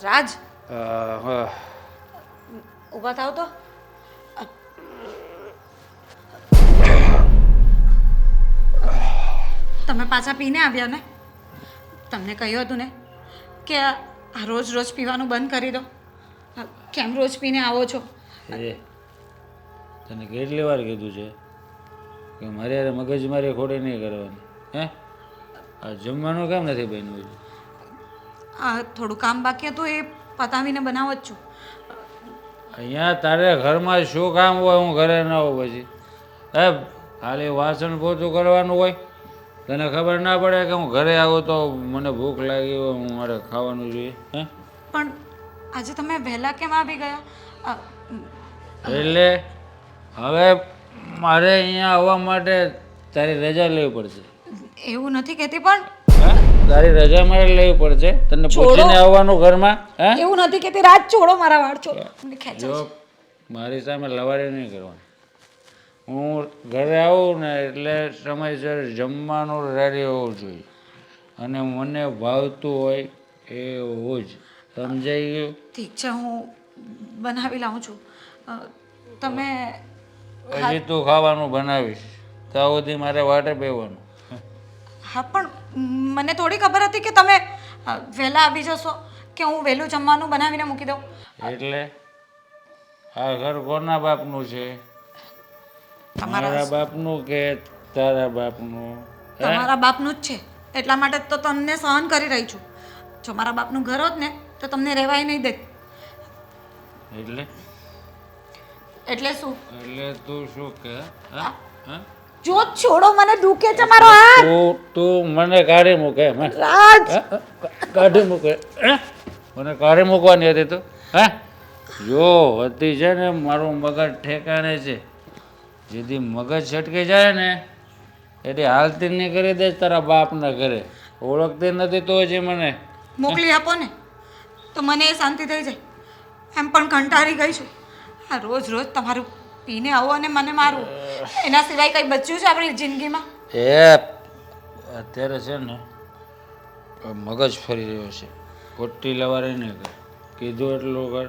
રાજ હા. ઊભા થાવ તો. તમે પાછા પીને આવ્યા ને? તમને કહ્યું હતું ને કે આ રોજ રોજ પીવાનું બંધ કરી દો. કેમ રોજ પીને આવો છો? એ તને કેટલી વાર કીધું છે કે મારે યાર મગજમારી ખોટી નહીં કરવાની? હે આ જમવાનું કેમ નથી બન્યું? આ થોડું કામ બાકી હતું એ પતાવીને બનાવો જ છું. અહીંયા તારે ઘરમાં શું કામ હોય હું ઘરે ન હોઉં પછી? હે ખાલી વાસણ પોતું કરવાનું હોય? તને ખબર ના પડે કે હું ઘરે આવું તો મને ભૂખ લાગી હોય, હું મારે ખાવાનું જોઈએ? હે પણ આજે તમે વહેલા કેમ આવી ગયા? એટલે હવે મારે અહીંયા આવવા માટે તારી રજા લેવી પડશે. એવું નથી કહેતી પણ હે તારી રજા મારે લેવી પડશે તને પૂછીને આવવાનું ઘરમાં? હે એવું નથી કહેતી. રાજ છોડો મારા વાળ છોડો. મને ખેંચાય જો છે. મારી સામે લવારી નહીં કરવાની. હું ઘરે આવું ને એટલે સમયસર જમવાનું રેડી હોવું જોઈએ અને મને ભાવતું હોય એવું જ. સમજાઈ ગયું? ઠીક છે, હું બનાવી લાવું છું. તમે હજી તું ખાવાનું બનાવીશ ત્યાં સુધી મારે વાટે બેવાનું. હા પણ મને થોડી ખબર હતી કે તમે વહેલા આવી જશો, કે હું વહેલું જમવાનું બનાવીને મૂકી દઉં. એટલે આ ઘર કોના બાપનું છે? મારા બાપનું કે તારા બાપનું? તમારા બાપનું જ છે, એટલા માટે તો તમને સહન કરી રહી છું. જો મારા બાપનું ઘર હોત ને તો તમને રહેવાય નહીં દેત. એટલે એટલે શું? એટલે તું શું કે? હા હા જો છોડો, મને દુખે છે મારો હાથ. તું મને કાઢી મૂકે? રાજ કાઢી મૂકે? મને કાઢી મૂકવાની હતી તું? હે જો હતી છે ને મારું મગજ ઠેકાણે છે. જેથી મગજ છટકી જાય ને એટલે હાલતી નહીં કરી દે તારા બાપના ઘરે. ઓળખતી નથી તો હજી મને મોકલી આપો ને તો મને એ શાંતિ થઈ જાય. એમ પણ કંટાળી ગઈ છું. આ રોજ રોજ તમારું પીને આવો અને મને મારવું, એના સિવાય કંઈ બચ્યું છે આપણી જિંદગીમાં? એ અત્યારે છે ને મગજ ફરી રહ્યો છે. ખોટી લવારી નહીં કર. કીધું એટલું કર.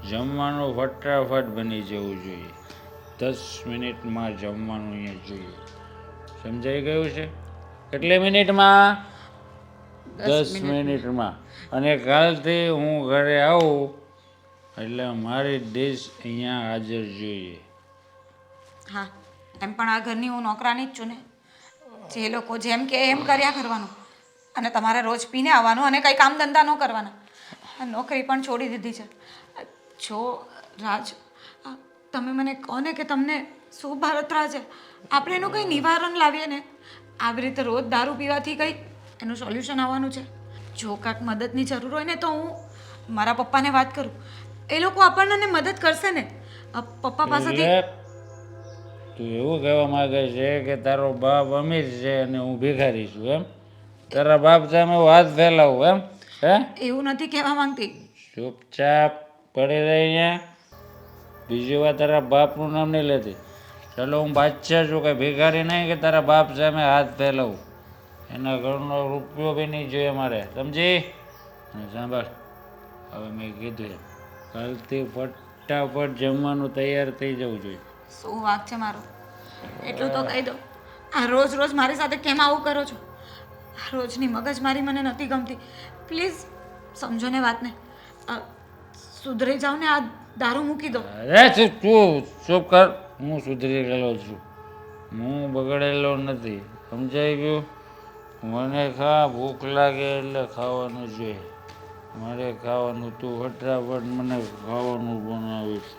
જમવાનું ફટાફટ બની જવું જોઈએ. 10 મિનિટમાં જમવાનું અહીંયા જોઈએ. સમજાઈ ગયું છે? કેટલી મિનિટમાં? 10 મિનિટમાં. અને કાલથી હું ઘરે આવું એટલે મારી ડીશ અહીંયા હાજર જોઈએ. હા, એમ પણ આ ઘરની હું નોકરાની જ છું ને. જે લોકો જેમ કે એમ કર્યા કરવાનું, અને તમારે રોજ પીને આવવાનું અને કંઈ કામ ધંધા ન કરવાના. આ નોકરી પણ છોડી દીધી છે. જો રાજ, તમે મને કહો ને કે તમને શું ભારતરા છે? આપણે એનું કંઈ નિવારણ લાવીએ ને. આવી રીતે રોજ દારૂ પીવાથી કંઈ એનું સોલ્યુશન આવવાનું છે? જો કાંઈક મદદની જરૂર હોય ને તો હું મારા પપ્પાને વાત કરું. એ લોકો આપણને મદદ કરશે ને. પપ્પા પાસેથી તું એવું કહેવા માંગે છે કે તારો બાપ અમીર છે અને હું ભિખારી છું એમ? તારા બાપ સામે હું હાથ ફેલાવું એમ? હે એવું નથી કહેવા માંગતી. ચૂપચાપ પડી રહી અહીંયા. બીજી વાર તારા બાપનું નામ નહીં લેતી. ચાલો હું બાદશાહ છું, કંઈ ભિખારી નહીં કે તારા બાપ સામે હાથ ફેલાવું. એના ઘરનો રૂપિયો બી નહીં જોઈએ મારે. સમજી? અને સાંભળ, હવે મેં કીધું એમ કાલથી ફટાફટ જમવાનું તૈયાર થઈ જવું જોઈએ. શું વાંક છે મારો? એટલું તો કહી દો. આ રોજ રોજ મારી સાથે કેમ આવું કરો છો? આ રોજની મગજમારી મને નથી ગમતી. પ્લીઝ સમજો ને વાતને. સુધરી જાઓ ને, આ દારૂ મૂકી દો. અરે તું ચૂપ કર. હું સુધરી ગયેલો છું. હું બગડેલો નથી. સમજાઈ ગયું? મને ભૂખ લાગે એટલે ખાવાનું જોઈએ. મારે ખાવાનું, તું ફટાફટ મને ખાવાનું બનાવીશ.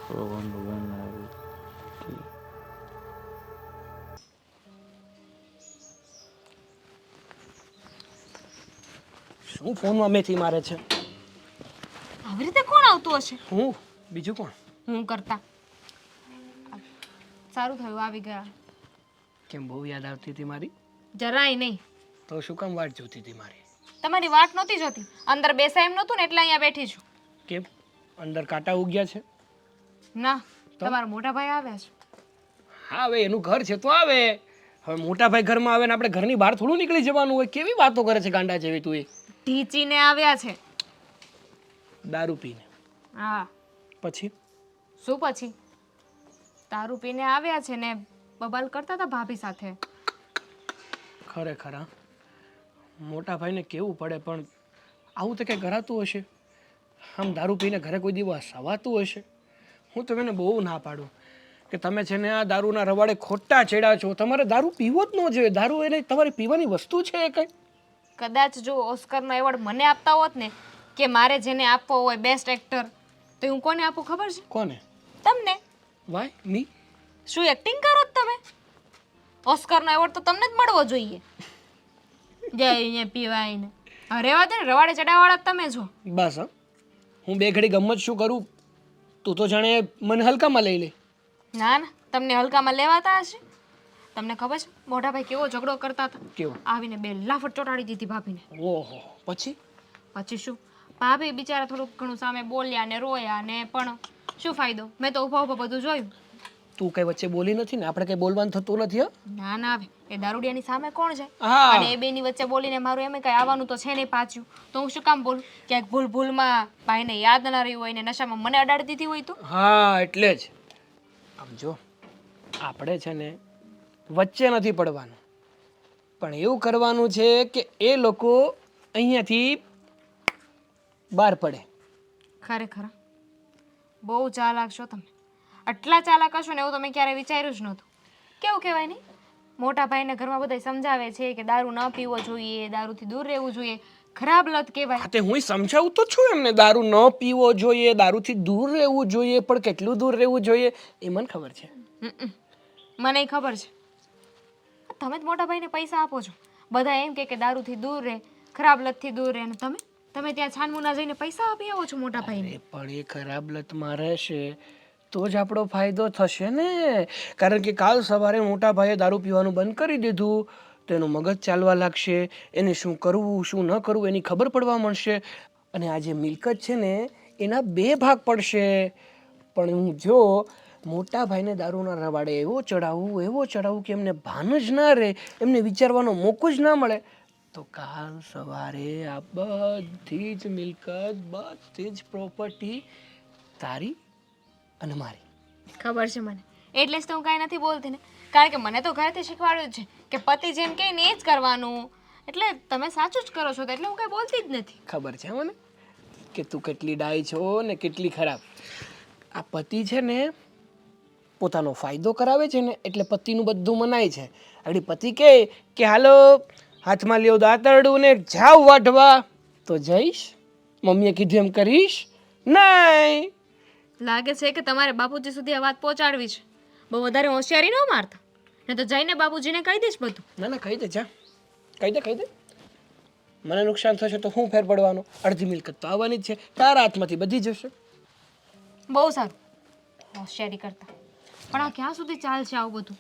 ખાવાનું બનાવીશ. શું ફોનમાં મેથી મારે છે? આવી રીતે કોણ આવતું હશે? હું બીજું કોણ? હું કરતા. સારું થયું આવી ગયા. કેમ બહુ યાદ આવતી હતી મારી? જરાય નહીં. તો શું કામ વાટ જોતી હતી મારી? તમારી વાટ નહોતી જોતી. અંદર બેસાય એમ નહોતું ને એટલે અહીંયા બેઠી છું. કેમ અંદર કાંટા ઉગ્યા છે? ના, તમારા મોટા ભાઈ આવ્યા છે. હા, હવે એનું ઘર છે તો આવે. હવે મોટા ભાઈ ઘરમાં આવે ને આપણે ઘરની બહાર થોડું નીકળી જવાનું હોય. કેવી વાતો કરે છે ગાંડા જેવી તું? એ ઢીચીને આવ્યા છે. દારૂ પીને. હા પછી શું પછી દારૂ પીને આવ્યા છે ને બબાલ કરતા હતા ભાભી સાથે. ખરેખર હા, મોટા ભાઈને કેવું પડે પણ આવું તો કંઈ કરાતું હશે? આમ દારૂ પીને ઘરે કોઈ દિવસ સવાતું હશે? હું તો એને બહુ ના પાડું કે તમે છે ને આ દારૂના રવાડે ખોટા ચડ્યા છો. તમારે દારૂ પીવો જ ન જોઈએ. દારૂ એને તમારી પીવાની વસ્તુ છે એ કંઈ. કદાચ જો ઓસ્કરનો એવોર્ડ મને આપતા હોત ને કે મારે જેને આપવો હોય બેસ્ટ એક્ટર, તો હું કોને આપું ખબર છે? કોને? તમને. વાય મી? શું એક્ટિંગ કરો છો તમે? ઓસ્કરનો એવોર્ડ તો તમને જ મળવો જોઈએ. જય અહીંયા પીવાય ને રેવા દે ને, રવાડે ચડાવવાળા તમે છો. બસ હા, હું બે ઘડી ગમત શું કરું, તું તો જાણે મને હલકામાં લઈ લે. ના ના, તમને હલકામાં લેવાતા હશે. તમને ખબર છે મોટા ભાઈ કેવો ઝઘડો કરતા હતા? કેવો? આવીને બે લાફટ ચોટાડી દીધી ભાભીને. ઓહો, પછી? પછી શું, ભાભી બિચારા થોડુંક ઘણું સામે બોલ્યા ને રોયા ને, પણ શું ફાયદો? મેં તો ઊભા ઊભા બધું જોયું. તું કઈ વચ્ચે બોલી નથી ને? આપણે કઈ બોલવાનું થતું નથી. ના ના, આવે એ દારૂડિયાની સામે કોણ જાય? હા. અને એ બેની વચ્ચે બોલીને મારું એમ કઈ આવવાનું તો છે નહીં પાછું, તો હું શું કામ બોલું? ક્યાંક ભૂલમાં ભાઈને યાદ ના રહ્યું હોય ને નશામાં મને અડાડી દીધી હોય તો? હા, એટલે જ આમ જો, આપણે છે ને વચ્ચે નથી પડવાનું, પણ એવું કરવાનું છે કે એ લોકો અહીંયાથી બહાર પડે. ખરેખર બહુ ચાલાક છો તમે. આટલા ચાલાક હશો ને એવું તો મેં ક્યારેય વિચાર્યું જ નહોતું. કેવું કહેવાય નહીં, મોટા ભાઈને ઘરમાં બધા સમજાવે છે કે દારૂ ન પીવો જોઈએ, દારૂથી દૂર રહેવું જોઈએ. ખરાબ લત કહેવાય. હા, તે હું સમજાવું તો છું એમને, દારૂ ન પીવો જોઈએ, દારૂથી દૂર રહેવું જોઈએ, પણ કેટલું દૂર રહેવું જોઈએ એ મને ખબર છે. મને ખબર છે. તમે જ મોટા ભાઈને પૈસા આપો છો. બધા એમ કે દારૂથી દૂર રહે, ખરાબ લતથી દૂર રહે, અને તમે ત્યાં છાનમુના જઈને પૈસા આપી આવો છો મોટા ભાઈને. પણ એ ખરાબ લતમાં રહેશે તો જ આપણો ફાયદો થશે ને. કારણ કે કાલ સવારે મોટા ભાઈએ દારૂ પીવાનું બંધ કરી દીધું તો એનું મગજ ચાલવા લાગશે, એને શું કરવું શું ન કરવું એની ખબર પડવા મળશે, અને આ જે મિલકત છે ને એના બે ભાગ પડશે. પણ હું જો મોટા ભાઈને દારૂના રવાડે એવો ચડાવું કે એમને ભાન જ ના રહે, એમને વિચારવાનો મોકો જ ના મળે, તો કાલ સવારે આ બધી જ મિલકત, બધી જ પ્રોપર્ટી તારી અને મારી. ખબર છે મને, એટલે જ તો હું કાંઈ નથી બોલતી ને. કારણ કે મને તો ઘરેથી શીખવાડ્યું છે કે પતિ જેમ કહે ને એ જ કરવાનું. એટલે તમે સાચું જ કરો છો, એટલે હું કાંઈ બોલતી જ નથી. ખબર છે મને કે તું કેટલી ડાય છો ને કેટલી ખરાબ. આ પતિ છે ને પોતાનો ફાયદો કરાવે છે ને એટલે પતિનું બધું મનાય છે. આગળ પતિ કહે કે હાલો હાથમાં લ્યો દાંતરડું ને જાવ વાઢવા, તો જઈશ? મમ્મીએ કીધું એમ કરીશ? નહીં. લાગે છે કે તમારે બાપુજી સુધી આ વાત પહોંચાડવી છે. બહુ વધારે હોશિયારી ન મારતા, ને તો જઈને બાપુજીને કહી દઈશ બધું. ના ના, કહી દે, જા કહી દે. મને નુકસાન થશે તો શું ફેર પડવાનો? અડધી મિલકત તો આવવાની જ છે, તારા હાથમાંથી બધી જશે. બહુ સારું, હોશિયારી કરતા. પણ આ ક્યાં સુધી ચાલશે આવું બધું?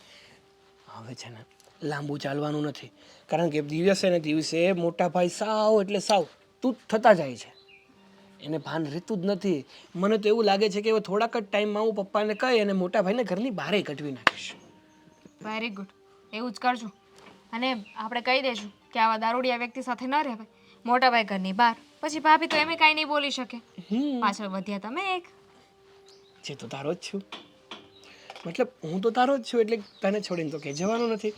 હવે છે ને લાંબુ ચાલવાનું નથી, કારણ કે દિવસે ને દિવસે મોટા ભાઈ સાવ એટલે સાવ તું થતા જાય છે. એને ભાન રહેતું જ નથી. મને તો એવું લાગે છે કે હવે થોડાક જ ટાઈમમાં હું પપ્પાને કહી અને મોટા ભાઈને ઘરની બહાર કઢવી નાખીશ. વેરી ગુડ, એવું જ કરજો. અને આપણે કહી દઈશું કે આવા દારૂડિયા વ્યક્તિ સાથે ન રહેવાય. મોટા ભાઈ ઘરની બહાર, પછી ભાભી તો એમે કાંઈ નહીં બોલી શકે. પાછળ વધ્યા તમે એક. જે તો તારો જ છું, મતલબ હું તો તારો જ છું, એટલે તને છોડીને તો કે જવાનું નથી.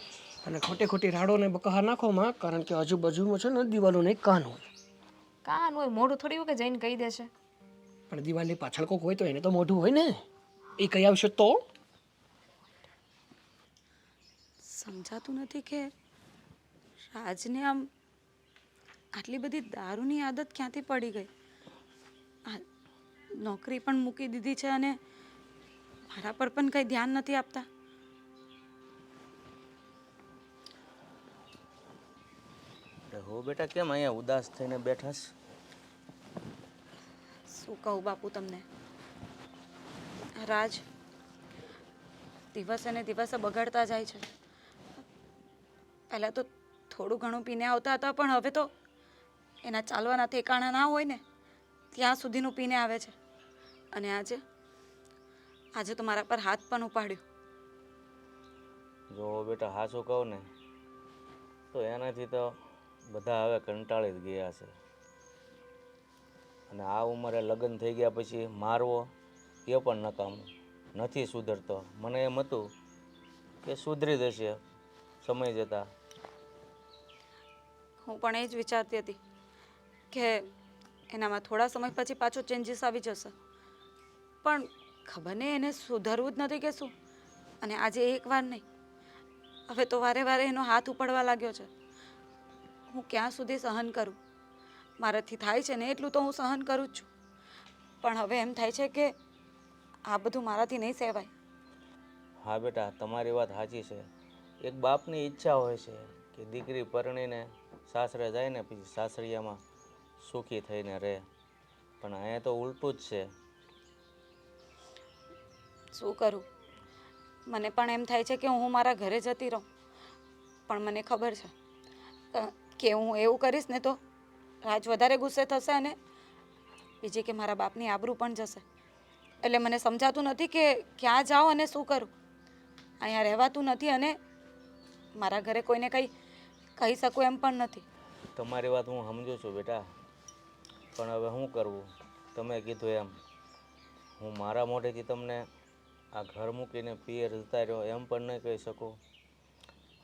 અને ખોટી રાડો ને બકહાર નાખોમાં, કારણ કે આજુબાજુમાં છે ને દિવાલોને એક કાન હોય. કાન હોય, મોઢું થોડી હોય કે જઈને કહી દેશે. પણ દિવાલની પાછળ કોક હોય તો એને તો મોઢું હોય ને, એ કહી આવશે તો. સમજાતું નથી કે રાજને આમ આટલી બધી દારૂની આદત ક્યાંથી પડી ગઈ. આ નોકરી પણ મૂકી દીધી છે અને મારા પર પણ કંઈ ધ્યાન નથી આપતા. હો બેટા, કેમ અહીંયા ઉદાસ થઈને બેઠા છે? શું કહું બાપુ તમને, રાજ દિવસે ને દિવસે બગડતા જાય છે. પહેલાં તો થોડું ઘણું પીને આવતા હતા, પણ હવે તો એના ચાલવાના ઠેકાણા ના હોય ને ત્યાં સુધીનું પીને આવે છે. અને આજે તો મારા પર હાથ પણ ઉપાડ્યો. જો બેટા હાચું કહું ને તો એનાથી તો બધા હવે કંટાળી જ ગયા છે. અને આ ઉંમરે લગ્ન થઈ ગયા પછી મારવો એ પણ નકામું. નથી સુધરતો. મને એમ હતું કે સુધરી જશે સમય જતાં. હું પણ એ જ વિચારતી હતી કે એનામાં થોડા સમય પછી પાછો ચેન્જીસ આવી જશે, પણ ખબર નહીં એને સુધરવું જ નથી કે શું. અને આજે એકવાર નહીં, હવે તો વારે વારે એનો હાથ ઉપાડવા લાગ્યો છે. હું ક્યાં સુધી સહન કરું? મારાથી થાય છે ને એટલું તો હું સહન કરું જ છું, પણ હવે એમ થાય છે કે આ બધું મારાથી નહીં સહેવાય. હા બેટા, તમારી વાત સાચી છે. એક બાપની ઈચ્છા હોય છે કે દીકરી પરણીને સાસરે જાય ને પછી સાસરિયામાં સુખી થઈને રહે, પણ અહીંયા તો ઉલટું જ છે. શું કરું? મને પણ એમ થાય છે કે હું મારા ઘરે જતી રહું, પણ મને ખબર છે કે હું એવું કરીશ ને તો રાજ વધારે ગુસ્સે થશે અને બીજી કે મારા બાપની આબરૂ પણ જશે. એટલે મને સમજાતું નથી કે ક્યાં જાઉં અને શું કરું. અહીંયા રહેવાતું નથી અને મારા ઘરે કોઈને કંઈ કહી શકું એમ પણ નથી. તમારી વાત હું સમજુ છું બેટા, પણ હવે શું કરવું? તમે કીધું એમ હું મારા મોઢેથી તમને આ ઘર મૂકીને પિયર જતા રહ્યો એમ પણ નહીં કહી શકું,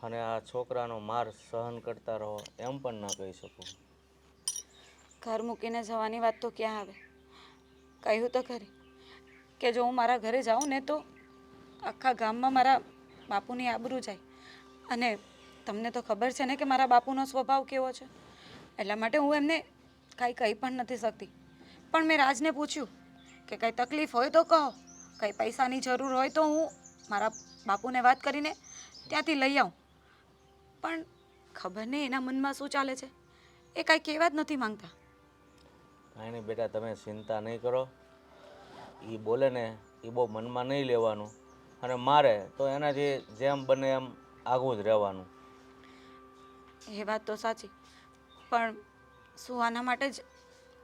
અને આ છોકરાનો માર સહન કરતા રહો એમ પણ ના કહી શકું. ઘર મૂકીને જવાની વાત તો ક્યાં આવે? કહ્યું તો ખરી કે જો હું મારા ઘરે જાઉં ને તો આખા ગામમાં મારા બાપુની આબરૂ જાય. અને તમને તો ખબર છે ને કે મારા બાપુનો સ્વભાવ કેવો છે, એટલા માટે હું એમને કાંઈ કહી પણ નથી શકતી. પણ મેં રાજને પૂછ્યું કે કંઈ તકલીફ હોય તો કહો, કંઈ પૈસાની જરૂર હોય તો હું મારા બાપુને વાત કરીને ત્યાંથી લઈ આવું. પણ ખબર નહીં એના મનમાં શું ચાલે છે, એ કાંઈ કહેવા જ નથી માંગતા. કાંઈ નહીં બેટા, તમે ચિંતા નહીં કરો. એ બોલે ને એ બહુ મનમાં નહીં લેવાનું, અને મારે તો એનાથી જેમ બને એમ આગું જ રહેવાનું. એ વાત તો સાચી, પણ શું આના માટે જ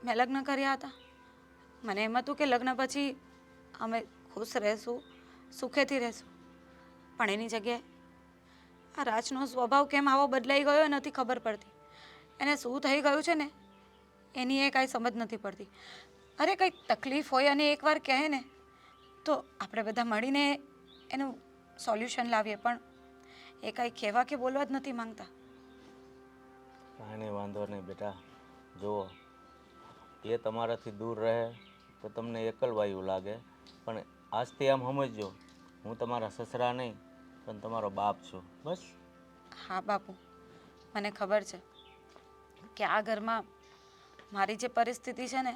મેં લગ્ન કર્યા હતા? મને એમ હતું કે લગ્ન પછી અમે ખુશ રહેશું, સુખેથી રહેશું, પણ એની જગ્યાએ આ રાજનો સ્વભાવ કેમ આવો બદલાઈ ગયો એ નથી ખબર પડતી. એને શું થઈ ગયું છે ને એની એ કાંઈ સમજ નથી પડતી. અરે કંઈક તકલીફ હોય અને એકવાર કહે ને તો આપણે બધા મળીને એનું સોલ્યુશન લાવીએ, પણ એ કાંઈ કહેવા કે બોલવા જ નથી માંગતા. કાંઈ નહીં, વાંધો નહીં બેટા. જુઓ, એ તમારાથી દૂર રહે તો તમને એકલવાયું લાગે, પણ આજથી આમ સમજજો, હું તમારા સસરા નહીં પણ તમારો બાપ છું. બસ. હા બાપુ, મને ખબર છે કે આ ઘરમાં મારી જે પરિસ્થિતિ છે ને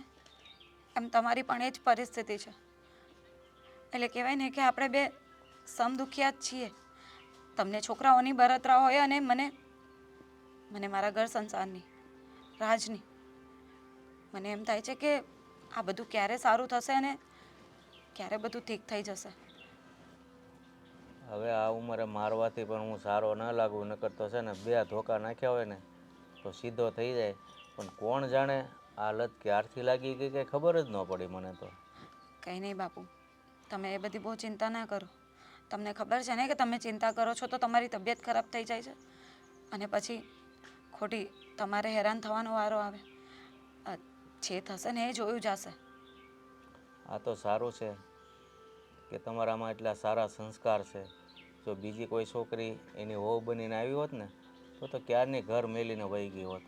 એમ તમારી પણ એ જ પરિસ્થિતિ છે. એટલે કહેવાય ને કે આપણે બે સમદુખિયા જ છીએ. તમને છોકરાઓની બળતરા હોય અને મને મારા ઘર સંસારની, રાજની. મને એમ થાય છે કે આ બધું ક્યારે સારું થશે અને ક્યારે બધું ઠીક થઈ જશે. હવે આ ઉંમરે મારવાથી પણ હું સારો ન લાગુ, નકર તો છે ને 2 ધોકા નાખ્યા હોય ને તો સીધો થઈ જાય. પણ કોણ જાણે આ લત ક્યારથી લાગી ગઈ કંઈ ખબર જ ન પડી મને તો. કંઈ નહીં બાપુ, તમે એ બધી બહુ ચિંતા ના કરો. તમને ખબર છે ને કે તમે ચિંતા કરો છો તો તમારી તબિયત ખરાબ થઈ જાય છે અને પછી ખોટી તમારે હેરાન થવાનો વારો આવે. જે થશે ને એ જોયું જશે. આ તો સારું છે કે તમારામાં એટલા સારા સંસ્કાર છે. જો બીજી કોઈ છોકરી એની વહુ બનીને આવી હોત ને તો ક્યારની ઘર મેલીને વહી ગઈ હોત.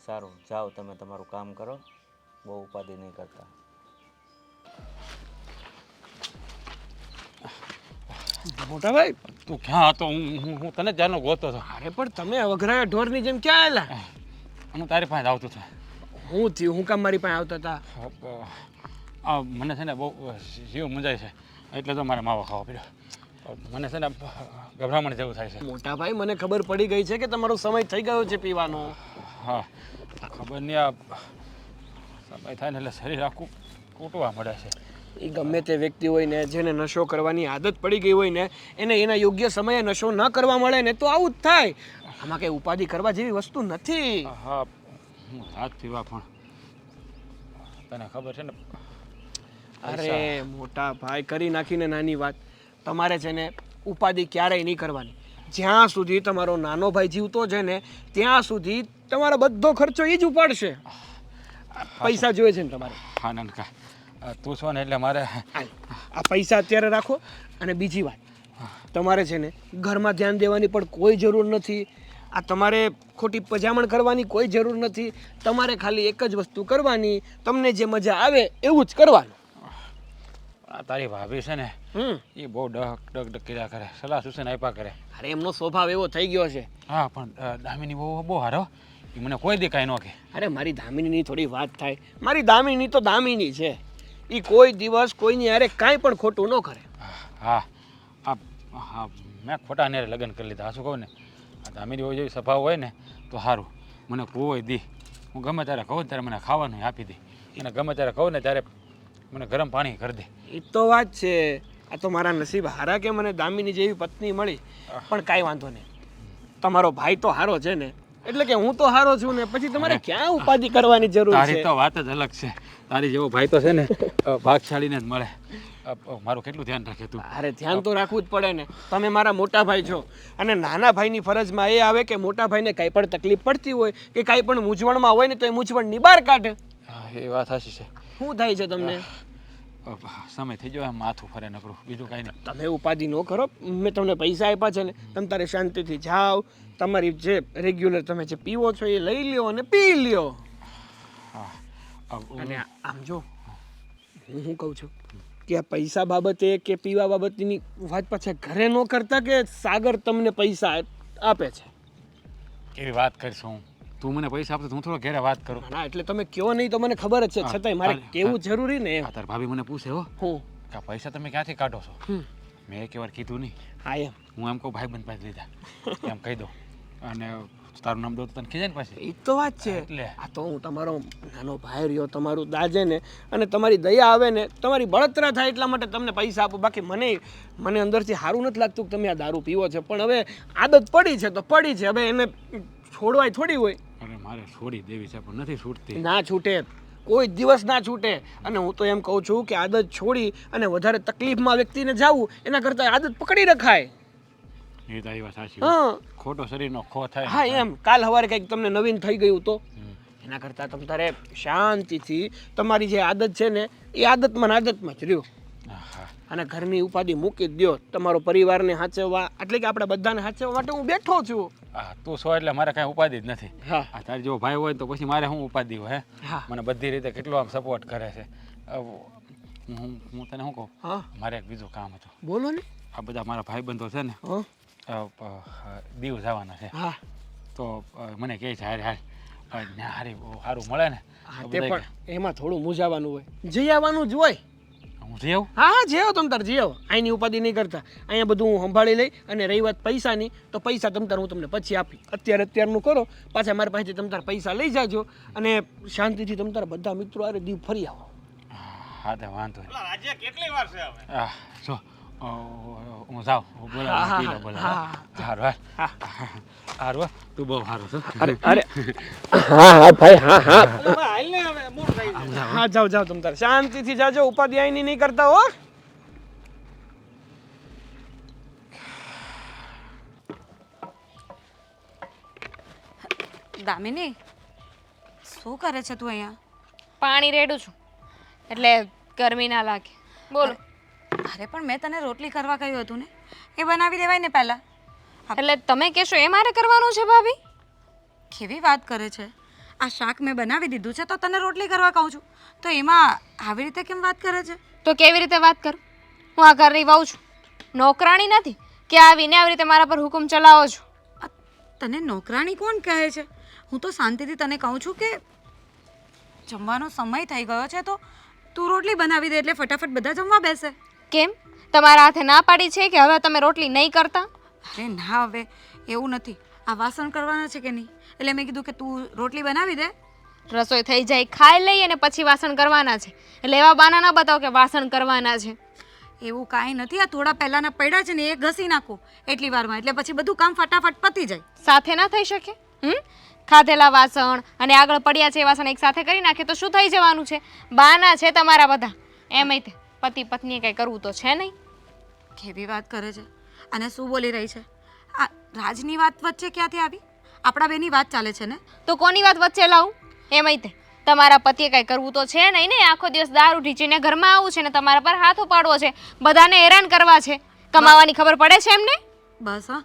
સારું, જાઓ તમે તમારું કામ કરો, બહુ ઉપાધિ નહીં કરતા. મોટા ભાઈ, તું ક્યાં હતો? હું તને ત્યારનો ગોતો હતો. અરે પણ તમે વઘરાયા ઢોરની જેમ ક્યાં આવેલા? હું તારી પાસે આવતો હતો. હું થયું? હું કામ મારી પાસે આવતા હતા? મને છે ને બહુ જીવ મૂંઝાય છે, એટલે તો મારે માવો ખાવો પડ્યો. મને છે ને ગભરામણ જેવું થાય છે. મોટા ભાઈ, મને ખબર પડી ગઈ છે કે તમારો સમય થઈ ગયો છે પીવાનો. હા, ખબર નહીં, આ સમય થાય ને એટલે શરીર આખું કૂટવા મળે છે. એ ગમે તે વ્યક્તિ હોય ને જેને નશો કરવાની આદત પડી ગઈ હોય ને એને એના યોગ્ય સમયે નશો ન કરવા મળે ને તો આવું જ થાય. આમાં કંઈ ઉપાધિ કરવા જેવી વસ્તુ નથી. હા, હું રાત પીવા પણ તને ખબર છે ને. અરે મોટા ભાઈ, કરી નાખીને નાની વાત. તમારે છે ને ઉપાધિ ક્યારેય નહીં કરવાની. જ્યાં સુધી તમારો નાનો ભાઈ જીવતો છે ને ત્યાં સુધી તમારો બધો ખર્ચો એ જ ઉપાડશે. પૈસા જોઈએ છે ને તમારે? હા નનકા, તું છો ને એટલે મારે હાલ, આ પૈસા અત્યારે રાખો. અને બીજી વાત, તમારે છે ને ઘરમાં ધ્યાન દેવાની પણ કોઈ જરૂર નથી. આ તમારે ખોટી પજામણ કરવાની કોઈ જરૂર નથી. તમારે ખાલી એક જ વસ્તુ કરવાની, તમને જે મજા આવે એવું જ કરવાનું. આ તારી ભાભી છે ને એ બહુ ડગ કર્યા કરે, સલાહ સૂચન આપ્યા કરે. અરે એમનો સ્વભાવ એવો થઈ ગયો છે. હા પણ દામિની બહુ હારો, એ મને કોઈ દે કાંઈ ન કહે. અરે મારી દામિનીની થોડી વાત થાય. મારી દામિની તો દામિની છે. એ કોઈ દિવસ કોઈની હારે કાંઈ પણ ખોટું ન કરે. હા હા, મેં ખોટા નેરે લગ્ન કરી લીધા. શું કહું ને, આ દામિની હોય જેવી સ્વભાવ હોય ને તો સારું. મને કોઈ દી હું ગમે ત્યારે કહું ત્યારે મને ખાવાનું આપી દે. એને ગમે ત્યારે કહું ને ત્યારે મને ગરમ પાણી કરી દે. એ તો વાત છે. આ તો મારા નસીબ હારા કે મને દામિની જેવી પત્ની મળી. પણ કાંઈ વાંધો નહીં, તમારો ભાઈ તો હારો છે ને, એટલે કે હું તો હારો છું ને, પછી તમારે ક્યાં ઉપાધિ કરવાની જરૂર તારી છે? તો વાત જ અલગ છે. તારી જેવો ભાઈ તો છે ને ભાગશાળીને જ મળે. મારું કેટલું ધ્યાન રાખે તું. અરે ધ્યાન તો રાખવું જ પડે ને. તમે મારા મોટા ભાઈ છો અને નાના ભાઈની ફરજમાં એ આવે કે મોટા ભાઈને કાંઈ પણ તકલીફ પડતી હોય કે કાંઈ પણ મૂંઝવણમાં હોય ને તો એ મૂંઝવણની બહાર કાઢે. એ વાત સાચી છે. શું થાય છે તમને? સમય થઈ ગયો, માથું ફરે નકરું, બીજું કાંઈ નહીં. તમે ઉપાધિ ન કરો. મેં તમને પૈસા આપ્યા છે ને, તમે તારે શાંતિથી જાઓ. તમારી જે રેગ્યુલર તમે જે પીવો છો એ લઈ લ્યો અને પી લ્યો. અને આમ જો હું શું કહું છું કે આ પૈસા બાબતે કે પીવા બાબતની વાત પાછા ઘરે ન કરતા કે સાગર તમને પૈસા આપે છે? કેવી વાત કરીશું હું? તું મને પૈસા આપતો હું થોડો ઘેરે વાત કરું. ના એટલે તમે કયો નહીં તો મને ખબર જ છે, છતાંય મારે કેવું જરૂરી ને એમ. તાર ભાભી મને પૂછે હો હું કે આ પૈસા તમે ક્યાંથી કાઢો છો? મેં એક વાર કીધું નહીં. હા એમ હું એમ કહું ભાઈ બંધ પાસે લીધા એમ કહી દઉં. અને તારું નામ દઉં તો તને ખીજાય ને પાછી. એ તો વાત છે. એટલે આ તો હું તમારો નાનો ભાઈ રહ્યો, તમારું દાજે ને, અને તમારી દયા આવે ને, તમારી બળતરા થાય એટલા માટે તમને પૈસા આપું. બાકી મને અંદરથી સારું નથી લાગતું કે તમે આ દારૂ પીવો છો. પણ હવે આદત પડી છે તો પડી છે, હવે એને છોડવાય થોડી હોય. અરે મારે છોડી દેવી છે પણ નથી છૂટતી. ના છૂટે, કોઈ દિવસ ના છૂટે. અને હું તો એમ કહું છું કે આદત છોડી અને વધારે તકલીફમાં વ્યક્તિને જવું એના કરતાં આદત પકડી રખાય. એ તારી વાત સાચી. હા ખોટો શરીરનો ખો થાય. હા એમ કાલ સવારે કંઈક તમને નવીન થઈ ગયું તો એના કરતાં તમે તારે શાંતિથી તમારી જે આદત છે ને એ આદતમાં જ રહ્યો. અને ઘરની ઉપાધિ મૂકી જ દો. તમારો પરિવારને સાચવવા, એટલે કે આપણે બધાને સાચવવા માટે હું બેઠો છું. હા તું છો એટલે મારે કાંઈ ઉપાધિ જ નથી. હા આ તારી જેવો ભાઈ હોય તો પછી મારે શું ઉપાધિ હોય? હે હા મને બધી રીતે કેટલો આમ સપોર્ટ કરે છે. હું તને શું કહું, હા મારે એક બીજું કામ હતું. બોલો ને. આ બધા મારા ભાઈબંધો છે ને દીવ જવાના છે. હા તો મને કહે છે હારે હારી સારું મળે ને હા તો તે બધાય પણ એમાં થોડું મૂંઝાવાનું હોય, જઈ આવવાનું જ હોય. હું જઈ આવું. હા હા જઈ આવો તમ તાર, જઈ આવો. અહીંની ઉપાધિ નહીં કરતા. અહીંયા બધું હું સંભાળી લઈ. અને રહી વાત પૈસાની, તો પૈસા તમ તાર હું તમને પછી આપી. અત્યારનું કરો, પાછા મારી પાસેથી તમ તાર પૈસા લઈ જાજો અને શાંતિથી તમ તારા બધા મિત્રો આરે દીવ ફરી આવો. હા તે વાંધો નહીં. રાજ્ય કેટલી વાર છે હવે? હા જો હું જાઉં બોલાવું. સારું સારું તું બહુ સારું છો. અરે હા હા ભાઈ હા હા હા જાઓ જાઓ તમ તાર શાંતિથી જાજો. ઉપાધિ આઈની નહીં કરતા હો. દામિની, શું કરે છે તું અહીંયા? પાણી રેડું છું એટલે ગરમી ના લાગે. બોલો. અરે પણ મેં તને રોટલી કરવા કહ્યું હતું ને, એ બનાવી દેવાય ને પહેલાં. એટલે તમે કહેશો એ મારે કરવાનું છે ભાભી? કેવી વાત કરે છે? આ શાક મેં બનાવી દીધું છે તો તને રોટલી કરવા કહું છું, તો એમાં આવી રીતે કેમ વાત કરે છે? તો કેવી રીતે વાત કરું? હું આ ઘરની વહુ છું, નોકરાણી નથી કે આવીને આવી રીતે મારા પર હુકમ ચલાવો છો. તને નોકરાણી કોણ કહે છે? હું તો શાંતિથી તને કહું છું કે જમવાનો સમય થઈ ગયો છે તો તું રોટલી બનાવી દે એટલે ફટાફટ બધા જમવા બેસે. કેમ તમારા હાથે ના પાડી છે કે હવે તમે રોટલી નહીં કરતા? અરે ના, હવે એવું નથી. આ વાસણ કરવાના છે કે નહીં, એટલે મેં કીધું કે તું રોટલી બનાવી દે. રસોઈ થઈ જાય, ખાઈ લઈએ અને પછી વાસણ કરવાના છે. એટલે એવા બાના ના બતાવો કે વાસણ કરવાના છે. એવું કાંઈ નથી. આ થોડા પહેલાંના પડ્યા છે ને એ ઘસી નાખો એટલી વારમાં, એટલે પછી બધું કામ ફટાફટ પતી જાય. સાથે ના થઈ શકે? ખાધેલા વાસણ અને આગળ પડ્યા છે એ વાસણ એક સાથે કરી નાખે તો શું થઈ જવાનું છે? બાના છે તમારા બધા. એમય તે પતિ પત્નીએ કંઈ કરવું તો છે નહીં. કેવી વાત કરે છે અને શું બોલી રહી છે? આ રાજની વાત વચ્ચે ક્યાંથી આવી? આપણા બેની વાત ચાલે છે ને. તો કોની વાત વચ્ચે લાવું? એમય તે તમારા પતિએ કાંઈ કરવું તો છે નહીં ને, આખો દિવસ દારૂ ઢીચીને ઘરમાં આવું છે ને તમારા પર હાથ ઉપાડવો છે, બધાને હેરાન કરવા છે. કમાવાની ખબર પડે છે એમને? બસ હા,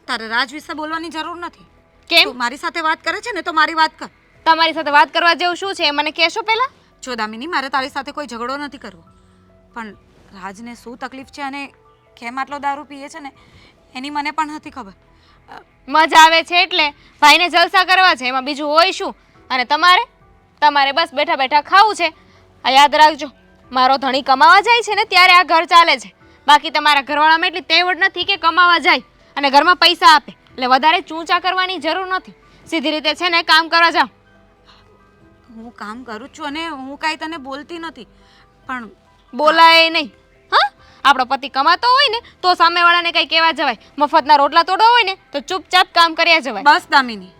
તારે રાજ વિશે બોલવાની જરૂર નથી. કેમ? તું મારી સાથે વાત કરે છે ને તો મારી વાત કર. તમારી સાથે વાત કરવા જેવું શું છે એ મને કહેશો પહેલા? જો દામિની, મારે તારી સાથે કોઈ ઝઘડો નથી કરવો, પણ રાજને શું તકલીફ છે અને કેમ આટલો દારૂ પીએ છે ને એની મને પણ નથી ખબર. મજા આવે છે એટલે ભાઈને જલસા કરવા છે, એમાં બીજું હોય શું? અને તમારે બસ બેઠા બેઠા ખાવું છે. આ યાદ રાખજો, મારો ધણી કમાવા જાય છે ને ત્યારે આ ઘર ચાલે છે, બાકી તમારા ઘરવાળામાં એટલી તેવડ નથી કે કમાવા જાય અને ઘરમાં પૈસા આપે, એટલે વધારે ચૂંચા કરવાની જરૂર નથી. સીધી રીતે છે ને કામ કરવા જાઓ. હું કામ કરું છું અને હું કાંઈ તને બોલતી નથી, પણ બોલાય નહીં. હા, આપણો પતિ કમાતો હોય ને તો સામેવાળાને કંઈ કહેવા જવાય, મફતના રોટલા તોડવા હોય ને તો ચૂપચાપ કામ કર્યા જવાય. બસ દામિની,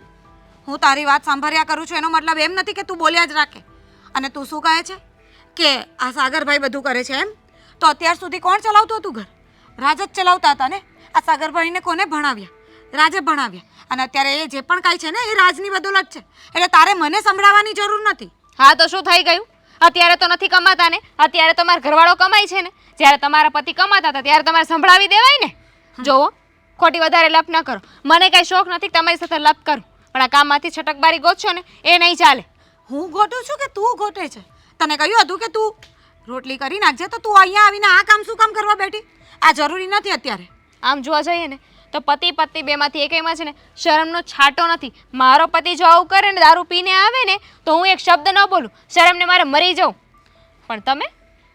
હું તારી વાત સાંભળ્યા કરું છું એનો મતલબ એમ નથી કે તું બોલ્યા જ રાખે. અને તું શું કહે છે કે આ સાગરભાઈ બધું કરે છે એમ? તો અત્યાર સુધી કોણ ચલાવતું હતું ઘર? રાજ જ ચલાવતા હતા ને. આ સાગરભાઈને કોને ભણાવ્યા? રાજે ભણાવ્યા. અને અત્યારે એ જે પણ કાંઈ છે ને એ રાજની બદોલત છે, એટલે તારે મને સંભળાવવાની જરૂર નથી. હા તો શું થઈ ગયું? અત્યારે તો નથી કમાતા ને, અત્યારે તો મારો ઘરવાળો કમાય છે ને. જ્યારે તમારા પતિ કમાતા હતા ત્યારે તમારે સંભળાવી દેવાય ને. જોવો, ખોટી વધારે લપ ન કરો. મને કાંઈ શોખ નથી કે તમારી સાથે લપ કરું, પણ આ કામમાંથી છટકબારી ગોતશો ને એ નહીં ચાલે. હું ગોટું છું કે તું ગોટે છે? તને કહ્યું હતું કે તું રોટલી કરી નાખજે, તો તું અહીંયા આવીને આ કામ શું કામ કરવા બેઠી? આ જરૂરી નથી અત્યારે. આમ જોવા જઈએ ને તો પતિ પત્ની બેમાંથી એકમાં છે ને શરમનો છાંટો નથી. મારો પતિ જો આવું કરે ને દારૂ પીને આવે ને તો હું એક શબ્દ ન બોલું, શરમને મારે મરી જાઉં. પણ તમે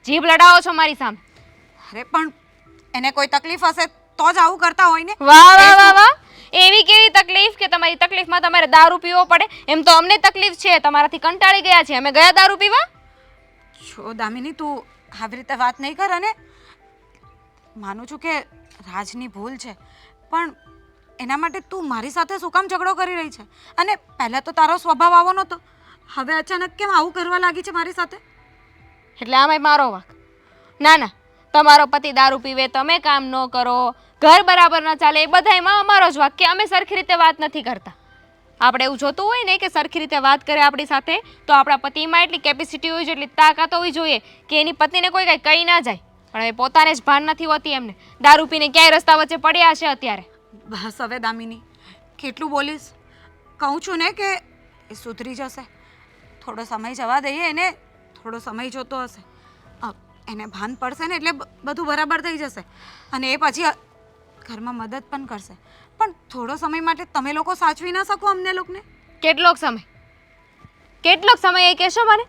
જીભ લડાવો છો મારી સામે. અરે પણ એને કોઈ તકલીફ હશે તો જ આવું કરતા હોય ને. વાહ વાહ વાહ વાહ, એવી કેવી તકલીફ કે તમારી તકલીફમાં તમારે દારૂ પીવો પડે? એમ તો અમને તકલીફ છે, તમારાથી કંટાળી ગયા છે, અમે ગયા દારૂ પીવા. જો દામિની, તું આવી રીતે વાત નહીં કર. અને માનું છું કે રાજની ભૂલ છે, પણ એના માટે તું મારી સાથે શું કામ ઝઘડો કરી રહી છે? અને પહેલાં તો તારો સ્વભાવ આવો નહોતો, હવે અચાનક કેમ આવું કરવા લાગી છે મારી સાથે? એટલે આમાંય મારો વાંક? ના ના, તમારો પતિ દારૂ પીવે, તમે કામ ન કરો, ઘર બરાબર ન ચાલે, એ બધાયમાં અમારો જ વાંક કે અમે સરખી રીતે વાત નથી કરતા. આપણે એવું જોતું હોય ને કે સરખી રીતે વાત કરે આપણી સાથે, તો આપણા પતિમાં એટલી કેપેસિટી હોય છે, એટલી તાકાત હોવી જોઈએ કે એની પત્નીને કોઈ કાંઈ કહી ના જાય. પણ એ પોતાને જ ભાન નથી હોતી એમને. દારૂ પીને ક્યાંય રસ્તા વચ્ચે પડ્યા છે અત્યારે. બસ હવે દામિની, કેટલું બોલીશ? કહું છું ને કે એ સુધરી જશે. થોડો સમય જવા દઈએ એને, થોડો સમય જોતો હશે. એને ભાન પડશે ને એટલે બધું બરાબર થઈ જશે. અને એ પછી ઘરમાં મદદ પણ કરશે. પણ થોડો સમય માટે તમે લોકો સાચવી ના શકો અમને લોકોને? કેટલોક સમય એ કહેશો મને?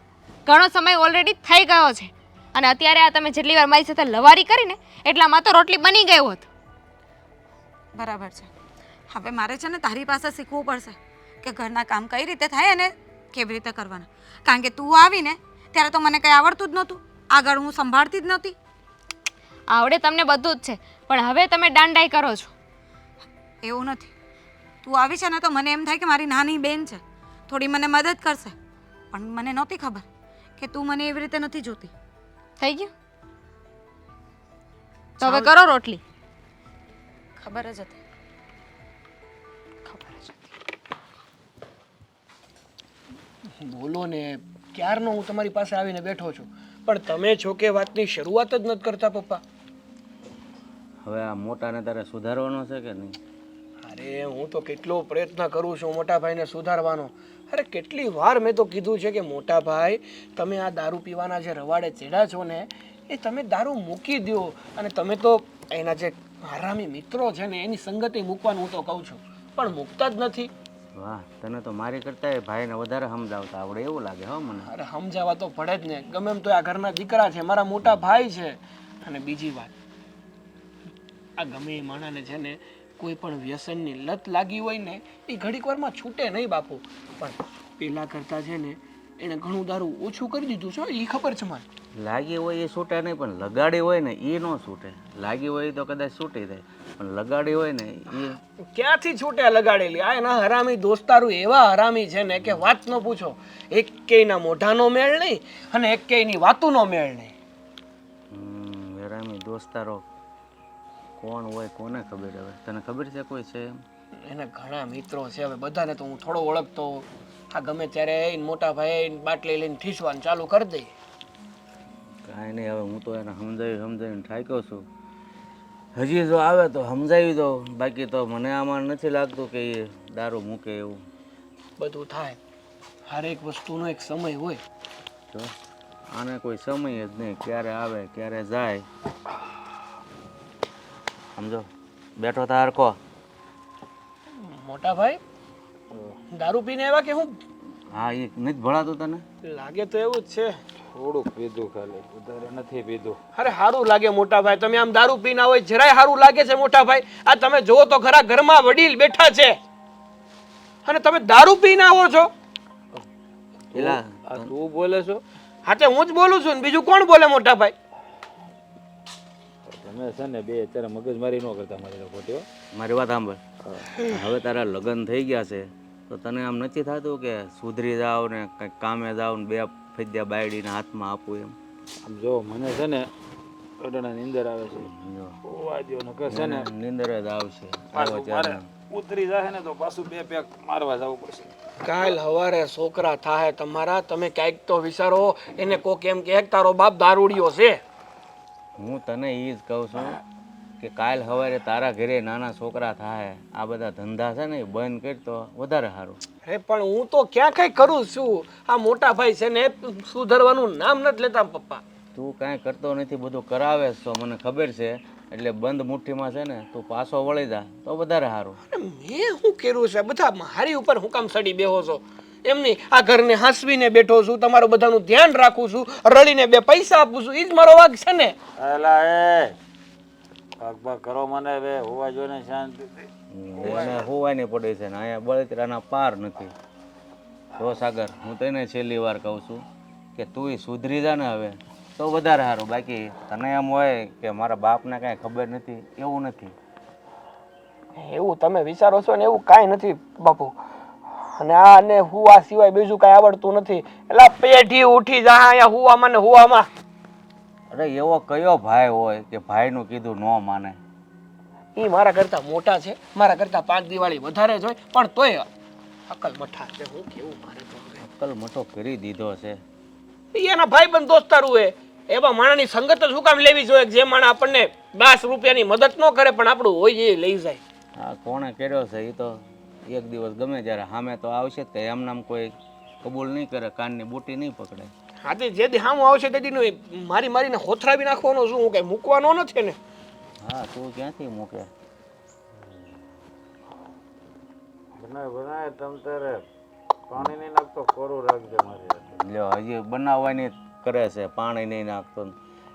ઘણો સમય ઓલરેડી થઈ ગયો છે. અને અત્યારે આ તમે જેટલી વાર મારી સાથે લવારી કરીને એટલામાં તો રોટલી બની ગઈ હોત. બરાબર છે. હવે મારે છે ને તારી પાસે શીખવું પડશે કે ઘરના કામ કઈ રીતે થાય અને કેવી રીતે કરવાના. કારણ કે તું આવીને ત્યારે તો મને કંઈ આવડતું જ નહોતું, આગળ હું સંભાળતી જ નહોતી. આવડે તમને બધું જ છે, પણ હવે તમે દાંડાઈ કરો છો. એવું નથી. તું આવી છે ને તો મને એમ થાય કે મારી નાની બેન છે, થોડી મને મદદ કરશે. પણ મને નહોતી ખબર કે તું મને એવી રીતે નથી જોતી. થઈ ગયું? તો હવે કરો રોટલી. ખબર જ હતી. બોલો ને, ક્યારનો હું તમારી પાસે આવીને બેઠો છું, પણ તમે છો કે વાતની શરૂઆત જ નથી કરતા પપ્પા. હવે આ મોટાને તારે સુધારવાનો છે કે નહીં? અરે હું તો કેટલો પ્રયત્ન કરું છું મોટા ભાઈને સુધારવાનો. અરે કેટલી વાર મેં તો કીધું છે કે મોટા ભાઈ, તમે આ દારૂ પીવાના જે રવાડે ચડ્યા છો ને એ તમે દારૂ મૂકી દો. અને તમે તો એના જે હરામી મિત્રો છે ને એની સંગતિ મૂકવાનું હું તો કહું છું, પણ મૂકતા જ નથી. વાહ, તને તો મારી કરતાં એ ભાઈને વધારે સમજાવતા આવડે એવું લાગે હો મને. અરે સમજાવવા તો પડે જ ને, ગમે એમ તો આ ઘરના દીકરા છે, મારા મોટા ભાઈ છે. અને બીજી વાત, આ ગમે એ માણાને છે ને કોઈ પણ વ્યસનની લત લાગી હોય ને એ ઘડીક વારમાં છૂટે નહીં બાપુ. પણ પેલા કરતા છે ને એણે ઘણું દારૂ ઓછું કરી દીધું છે, એ ખબર છે મને. લાગી હોય એ છૂટે નહીં, પણ લગાડી હોય ને એ ન છૂટે. લાગી હોય તો કદાચ છૂટી જાય, પણ લગાડી હોય ને એ ક્યાંથી છૂટે લગાડેલી? આ એના હરામી દોસ્તારું એવા હરામી છે ને કે વાત ન પૂછો. એક કેયના મોઢાનો મેળ નહીં અને એક કેયની વાતુનો મેળ નહીં. હરામી દોસ્તારો કોણ હોય કોને ખબર? હવે તને ખબર છે કોઈ છે એમ? એના ઘણા મિત્રો છે, હવે બધાને તો હું થોડો ઓળખતો. આ ગમે ત્યારે આઈને મોટા ભાઈ બાટલી લઈને ઠીસવાનું ચાલુ કરી દે. કાંઈ નહીં, હવે હું તો એને સમજાવીને થાક્યો છું. હજી જો આવે તો સમજાવી દો, બાકી તો મને આમાં નથી લાગતું કે એ દારૂ મૂકે એવું. બધું થાય, હરેક વસ્તુનો એક સમય હોય. તો આને કોઈ સમય જ નહીં, ક્યારે આવે ક્યારે જાય. સમજો બેઠો તા હરખો. મોટા ભાઈ દારૂ પીને આવ્યા કે હું? હા, એ નથી ભણાતું તને? લાગે તો એવું જ છે. થોડુંક પીધું ખાલી, વધારે નથી પીધું. અરે સારું લાગે મોટા ભાઈ, તમે આમ દારૂ પીના હોય જરાય સારું લાગે છે મોટા ભાઈ? આ તમે જુઓ તો ખરા, ઘરમાં વડીલ બેઠા છે અને તમે દારૂ પીને આવો છો. પેલા આ તું બોલે છો? હા તે હું જ બોલું છું ને બીજું કોણ બોલે મોટા ભાઈ? તમે છે ને બે અત્યારે મગજમારી ન કરતા મારી ખોટી હો. મારી વાત સાંભળ. હવે તારા લગ્ન થઈ ગયા છે તો તને આમ નથી થતું કે સુધરી જાવ ને કંઈક કામે જાવ ને બે ફદ્યા બાયડીના હાથમાં આપું એમ? આમ જો મને છે ને અડાણા નીંદર આવે છે. હોવા દ્યો નકર છે ને નીંદર જ આવશે. પાછું મારે ઉતરી જાય ને તો પાછું બે પેક મારવા જવું પડશે. કાલ હવારે છોકરા થાય તમારા, તમે ક્યાંક તો વિચારો. એને કોક એમ કે તારો બાપ દારૂડિયો છે. હું તને એ જ કહું છું કે કાલ સવારે તારા ઘરે નાના છોકરા થાય, આ બધા ધંધા છે ને એ બંધ કરી તો વધારે સારું. હે પણ હું તો ક્યાં કઈ કરું છું? આ મોટા ભાઈ છે ને સુધરવાનું નામ નથી લેતા પપ્પા. તું કાંઈ કરતો નથી, બધું કરાવે છો મને ખબર છે. એટલે બંધ મુઠ્ઠીમાં છે ને તું પાછો વળી જા તો વધારે સારું. અરે મેં શું કર્યું છે? બધા મારી ઉપર હું કામ સડી બેહો છો? એમની આ ઘરને હાંસવીને બેઠો છું, તમારું બધાનું ધ્યાન રાખું છું, રડીને બે પૈસા આપું છું, એ જ મારો વાગ છે ને. એલા એ ભાગ કરો મને બે હોવા જો ને શાંતિ. એને હોવાની પડે છે ને અહીંયા બળતરાના પાર નથી. જો સાગર, હું તને છેલ્લી વાર કહું છું કે તું સુધરી જા ને હવે તો વધારે સારું. બાકી તને એમ હોય કે મારા બાપને કાંઈ ખબર નથી, એવું નથી. એવું તમે વિચારો છો ને એવું કાંઈ નથી બાપુ. અને આને હુવા સિવાય બીજું કાંઈ આવડતું નથી. એટલે પેઢી ઉઠી જા અહીંયા હુવામાં ને હુવામાં. અરે એવો કયો ભાઈ હોય કે ભાઈનું કીધું ન માને? એ મારા કરતા મોટા છે, મારા કરતા 5 દિવાળી વધારે જ હોય, પણ તોય અકલ મઠા છે. હું કેવું મારે તો હવે અકલ મઠો કરી દીધો છે. એના ભાઈ બંધ દોસ્તારું હે, એવા માણાની સંગત જ શું કામ લેવી જોઈએ? જે માણા આપણને 10 રૂપિયાની મદદ ન કરે પણ આપણું હોય એ લઈ જાય. હા, કોણે કર્યો છે એ તો એક દિવસ ગમે ત્યારે સામે તો આવશે જ કે એમ નામ કોઈ કબૂલ નહીં કરે, કાનની બુટી નહીં પકડે. હા તે જે દી હામું આવશે તે દી મારીને હોથરાવી નાખવાનો શું? હું કઈ મૂકવાનો નથી ને. હા, તું ક્યાંથી મૂકે? બનાય તમ તારે પાણી નહીં નાખતો, કોરું રાખજે મારી. લ્યો હજી બનાવવાની કરે છે, પાણી નહીં નાખતો.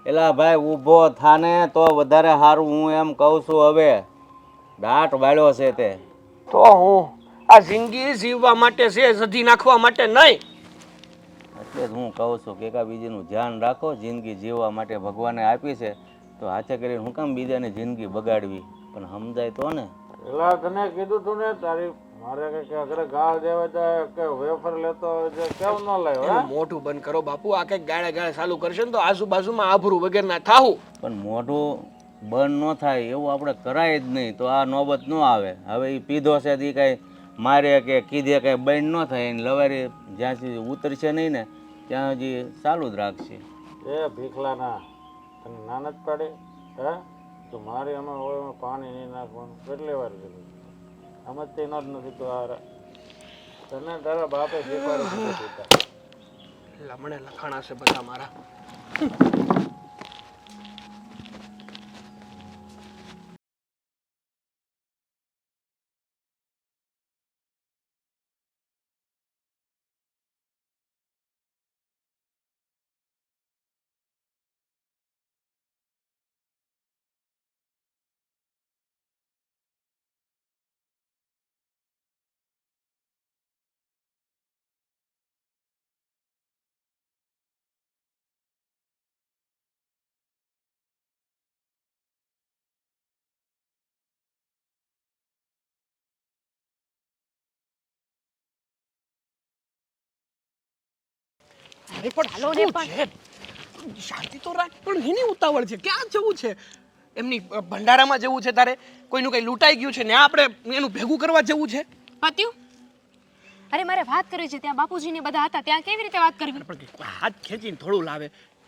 એલા ભાઈ ઊભો થાને તો વધારે સારું. હું એમ કહું છું હવે દાંત વાળ્યો છે તે તો હું આ જિંદગી જીવવા માટે છે, સધી નાખવા માટે નહીં. એટલે જ હું કહું છું કે બીજાનું ધ્યાન રાખો. જિંદગી જીવવા માટે ભગવાને આપી છે તો હાથે કરીને હું કામ બીજાની જિંદગી બગાડવી? પણ સમજાય તો ને. એલા તને કીધું તું ને તારી મારે કે ઘરે ગાળ દેવા જાય કે વેફર લેતો હોય કેમ ન લાવ્યો? એનું મોઢું બંધ કરો બાપુ. આ કઈક ગાળે ગાળે ચાલુ કરશે ને તો આજુબાજુમાં આભરું વગર ના થાવું. પણ મોઢું બંધ ન થાય એવું આપણે કરાય જ નહીં તો આ નોબત ન આવે. હવે એ પીધો છે એ કાંઈ મારે કે કીધે કાંઈ બંધ ન થાય. એને લવારી જ્યાં સુધી ઉતરશે નહીં ને ત્યાં હજી ચાલુ જ રાખશે. એ ભીખલાના તને નાના જ પાડે હે? તો મારી અમે પાણી નહીં નાખવાનું કેટલી વાર કીધું, સમજતી નથી. તો આ તને તારા બાપે શીખવાડ્યું છે. લમણે લખાણા છે બધા મારા. અરે પણ હાલો ને શું છે? શાંતિ તો રાખ. પણ એની ઉતાવળ છે, ક્યાં જવું છે? એમની ભંડારામાં જવું છે તારે? કોઈનું કઈ લૂંટાઈ ગયું છે ને આપણે એનું ભેગું કરવા જવું છે? પત્યું અરે મારે વાત કરવી છે, ત્યાં બાપુજીને બધા હતા, ત્યાં કેવી રીતે વાત કરવી? પણ કંઈક હાથ ખેંચીને થોડું લાવે,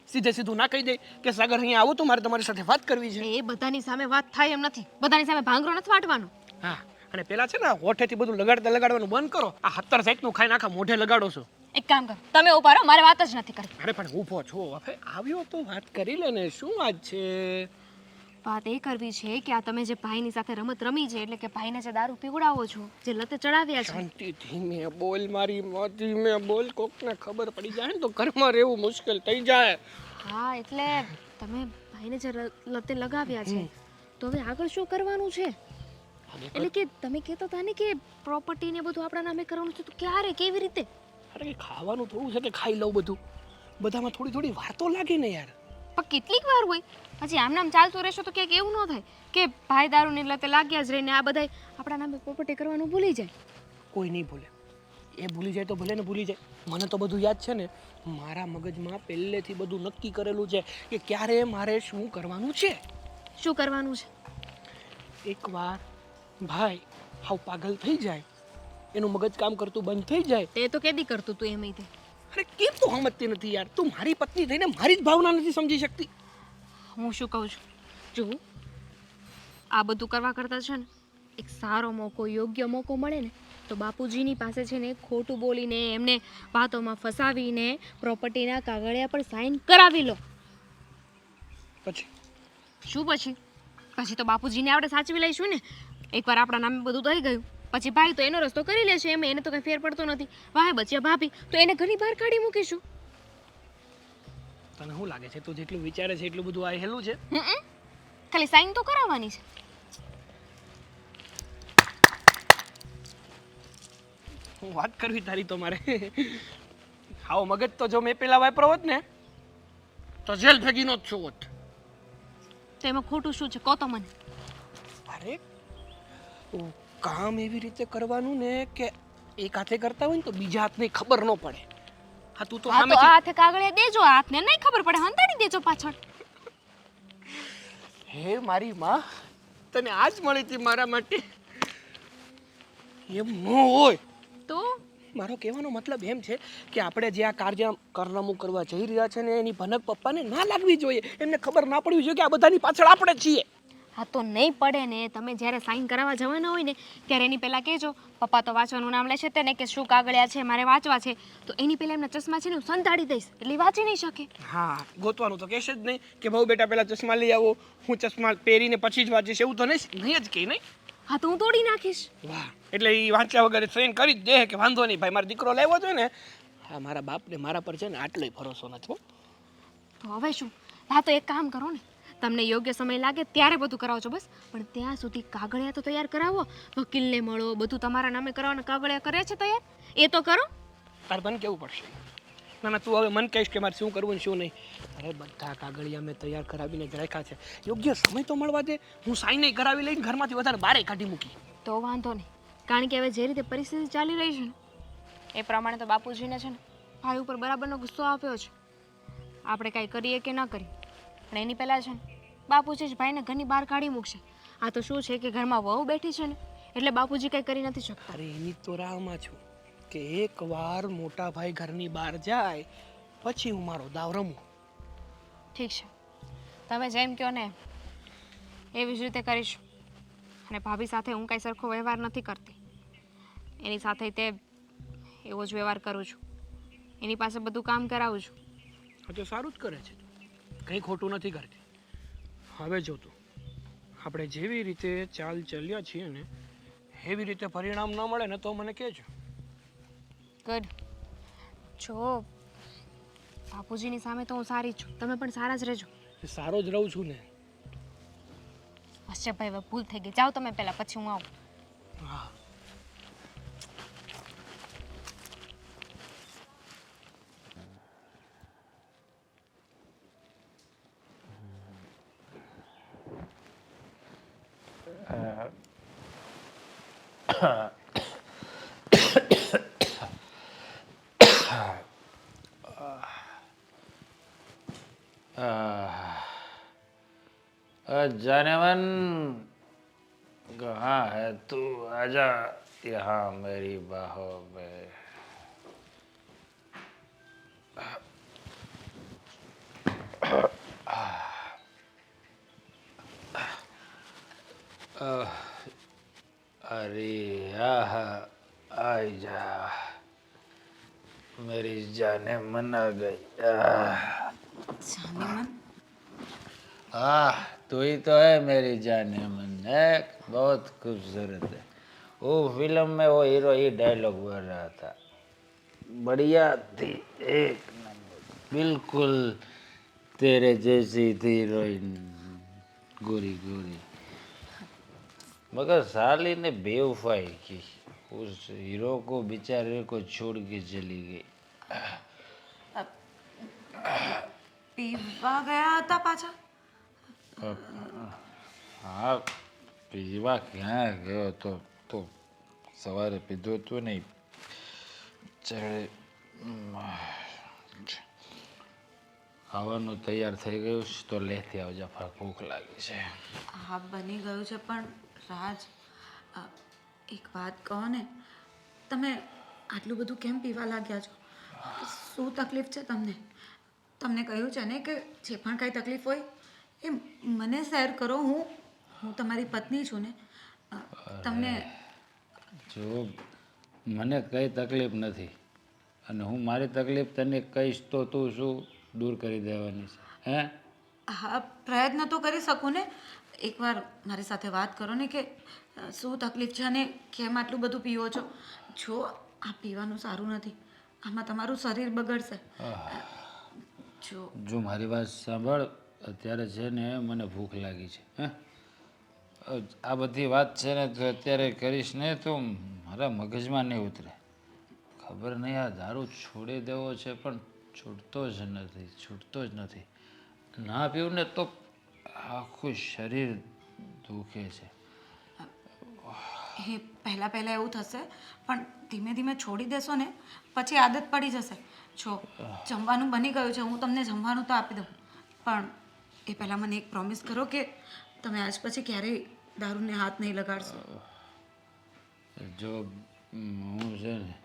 સીધે સીધું ના કહી દે કે સાગર અહીંયા આવો તો મારે તમારી સાથે વાત કરવી છે. એ બધાની સામે વાત થાય એમ નથી, બધાની સામે ભાંગરો નથી વાટવાનો. હા, અને પેલા છે ને હોઠેથી બધું લગાડવાનું બંધ કરો. આ 70 જાતનું ખાઈને આખા મોઢે લગાડો છો. એક કામ કરો, તમે ઉભા રહો, મારે વાત જ નથી કરવી. અરે પણ ઊભો છો, હવે આવ્યો તો વાત કરી લે ને, શું વાત છે? વાત એ કરવી છે કે આ તમે જે ભાઈની સાથે રમત રમી છે, એટલે કે ભાઈને જે દારૂ પીવડાવો છો, જે લતે ચડાવ્યા છે, શાંતિ ધીમે બોલ મારી માં, ધીમે બોલ, કોકને ખબર પડી જાય ને તો ઘરમાં રહેવું મુશ્કેલ થઈ જાય. હા એટલે તમે ભાઈને જે લતે લગાવ્યા છે, તો હવે આગળ શું કરવાનું છે? એટલે કે તમે કહેતા હતા ને કે પ્રોપર્ટી ને બધું આપણા નામે કરવાનું છે, તો ક્યારે, કેવી રીતે? અરે ખાવાનું થોડું છે કે ખાઈ લઉં બધું, બધામાં થોડી થોડી વાર તો લાગે ને યાર. પણ કેટલીક વાર હોય, પછી આમ નામ ચાલતું રહેશો તો ક્યાંક એવું ન થાય કે ભાઈ દારૂની લતે લાગ્યા જ રહીને આ બધાય આપણા નામે પ્રોપર્ટી કરવાનું ભૂલી જાય. કોઈ નહીં ભૂલે, એ ભૂલી જાય તો ભલે ને ભૂલી જાય. મને તો બધું યાદ છે ને, મારા મગજમાં પહેલેથી બધું નક્કી કરેલું છે કે ક્યારે મારે શું કરવાનું છે. શું કરવાનું છે? એકવાર ભાઈ હાવ પાગલ થઈ જાય, એનું મગજ કામ કરતું બંધ થઈ જાય. તે તો કેદી કરતું તું એમ તે. અરે કેમ તું સમજતી નથી યાર? તું મારી પત્ની થઈને મારી જ ભાવના નથી સમજી શકતી. હું શું કહું છું, જો આ બધું કરવા કરતાં છે ને એક સારો મોકો, યોગ્ય મોકો મળે ને તો બાપુજીની પાસે છે ને ખોટું બોલીને એમને વાતોમાં ફસાવીને પ્રોપર્ટીના કાગળિયા પર સાઈન કરાવી લો. પછી શું પછી? પછી તો બાપુજીને આપણે સાચવી લઈશું ને. એકવાર આપણા નામે બધું થઈ ગયું પછી ભાઈ તો એનો રસ્તો કરી લેશે, એમ એને તો કંઈ ફેર પડતો નથી. વાહે બચ્યા ભાભી તો એને ઘણી બહાર કાઢી મૂકીશું. તને શું લાગે છે, તું જેટલું વિચારે છે એટલું બધું આ હેલું છે? ખાલી સાઈન તો કરાવવાની છે. હું વાત કરવી તારી તો મારે. આવો મગજ તો જો મેં પેલા વાપરો હોત ને તો જેલ ભેગીનો જ છું હોત. તો એમાં ખોટું શું છે, કહો તો મને. અરે કામ એવી રીતે કરવાનું ને કે એક હાથે કરતા હોય ને તો બીજા હાથને ખબર ન પડે. હા તું તો હા તો આ સામેથી હાથે કાગળિયા દેજો, આ હાથને નહીં ખબર પડે, હંતાડી દેજો પાછળ. હે મારી માં, તને આજ મળી હતી મારા માટે. એમ ન હોય. તો મારો કહેવાનો મતલબ એમ છે કે આપણે જે આ કાર્ય કારનામું કરવા જઈ રહ્યા છે ને એની ભનક પપ્પાને ના લાગવી જોઈએ, એમને ખબર ના પડવી જોઈએ કે આ બધાની પાછળ આપણે જ છીએ. હા તો નહીં પડે ને. તમે જ્યારે સાઈન કરાવવા જવાના હોય ને ત્યારે એની પહેલાં કહેજો પપ્પા તો વાંચવાનું નામ લેશે તેને કે શું કાગળિયા છે મારે વાંચવા છે, તો એની પહેલાં એમના ચશ્મા છે ને હું સંતાડી દઈશ એટલે ઈ વાંચી નહીં શકે. હા, ગોતવાનું તો કહેશે જ નહીં કે બહુ બેટા પહેલા ચશ્મા લઈ આવો, હું ચશ્મા પહેરીને પછી જ વાંચીશ, એવું તો નહીં જ કહે નહીં. હા તો હું તોડી નાખીશ. વાહ, એટલે એ વાંચ્યા વગર ટ્રેન કરી જ દે કે વાંધો નહીં ભાઈ, મારો દીકરો લાવ્યો છે ને. હા, મારા બાપને મારા પર છે ને આટલોય ભરોસો નથી હો. તો હવે શું? હા તો એક કામ કરો ને, તમને યોગ્ય સમય લાગે ત્યારે બધું કરાવજો બસ, પણ ત્યાં સુધી કાગળિયા તો તૈયાર કરાવો. વકીલને મળો, બધું તમારા નામે કરવાના કાગળિયા કરે છે તૈયાર, એ તો કરો. તારે મને કેવું પડશે. ના ના, તું હવે મને કહીશ કે મારે શું કરવું ને શું નહીં. અરે બધા કાગળિયા મેં તૈયાર કરાવીને જ રાખ્યા છે, યોગ્ય સમય તો મળવા દે. હું સાઈન નહીં કરાવી લઈને ઘરમાંથી વધારે બારે કાઢી મૂકી. તો વાંધો નહીં, કારણ કે હવે જે રીતે પરિસ્થિતિ ચાલી રહી છે ને એ પ્રમાણે તો બાપુજીને છે ને ભાઈ ઉપર બરાબરનો ગુસ્સો આપ્યો છે. આપણે કાંઈ કરીએ કે ન કરીએ પણ એની પહેલાં છે ને બાપુજી જ ભાઈને ઘરની બહાર કાઢી મૂકશે. આ તો શું છે કે ઘરમાં વહુ બેઠી છે ને એટલે બાપુજી કંઈ કરી નથી શકતા. અરે એની તો રાહમાં છું કે એકવાર મોટા ભાઈ ઘરની બહાર જાય પછી હું મારો દાવ રમું. ઠીક છે, તમે જેમ કહો ને એવી જ રીતે કરીશું. અને ભાભી સાથે હું કાંઈ સરખો વ્યવહાર નથી કરતી, એની સાથે તે એવો જ વ્યવહાર કરું છું, એની પાસે બધું કામ કરાવું છું. હા તો સારું જ કરે છે, કંઈ ખોટું નથી કરતી. હવે જો તું આપણે જેવી રીતે ચાલ ચાલ્યા છીએ ને એવી રીતે પરિણામ ન મળે ને તો મને કહેજો. ગુડ. જો બાપુજીની સામે તો હું સારી જ છું, તમે પણ સારા જ રહેજો. સારો જ રહું છું ને. અચ્છા ભાઈ, હવે ભૂલ થઈ ગઈ, જાઓ તમે પહેલાં, પછી હું આવું. હા. जानवन कहाँ है तू? आजा यहाँ मेरी बाहों में अरे आ जा मेरी जाने मन आ गई જાને મન तू ही तो है मेरी जाने मन है बहुत खूबसूरत है वो फिल्म में वो हीरो ही डायलॉग बोल रहा था बढ़िया थी एक नंबर बिल्कुल तेरे जैसी थी हीरोइन गोरी गोरी मगर साली ने बेवफाई की उस हीरो को बेचारे को छोड़ के चली गई પીવા ગયા હતા પાછા હા પીવા ક્યાં ગયો તો સવારે પીધું હતું નહીં ચડે ખાવાનું તૈયાર થઈ ગયું છે તો લેતી આવજા ભૂખ લાગી છે હા બની ગયું છે પણ રાજ એક વાત કહો ને તમે આટલું બધું કેમ પીવા લાગ્યા છો શું તકલીફ છે તમને તમને કહ્યું છે ને કે જે પણ કાંઈ તકલીફ હોય એ મને શેર કરો હું તમારી પત્ની છું ને તમને જો મને કઈ તકલીફ નથી અને હું મારી તકલીફ તને કહીશ તો તું શું દૂર કરી દેવાની છે હે હા પ્રયત્ન તો કરી શકું ને એકવાર મારી સાથે વાત કરો ને કે શું તકલીફ છે અને કેમ આટલું બધું પીવો છો જો આ પીવાનું સારું નથી આમાં તમારું શરીર બગડશે જો મારી વાત સાંભળ અત્યારે છે ને મને ભૂખ લાગી છે હે આ બધી વાત છે ને તો અત્યારે કરીશ ને તો મારા મગજમાં નહીં ઉતરે ખબર નહીં આ દારૂ છોડી દેવો છે પણ છૂટતો જ નથી ના પીવું ને તો આખું શરીર દુખે છે એ પહેલાં એવું થશે પણ ધીમે ધીમે છોડી દેશો ને પછી આદત પડી જશે જો જમવાનું બની ગયું છે હું તમને જમવાનું તો આપી દઉં પણ એ પહેલાં મને એક પ્રોમિસ કરો કે તમે આજ પછી ક્યારેય દારૂને હાથ નહીં લગાડશો જો હું છે ને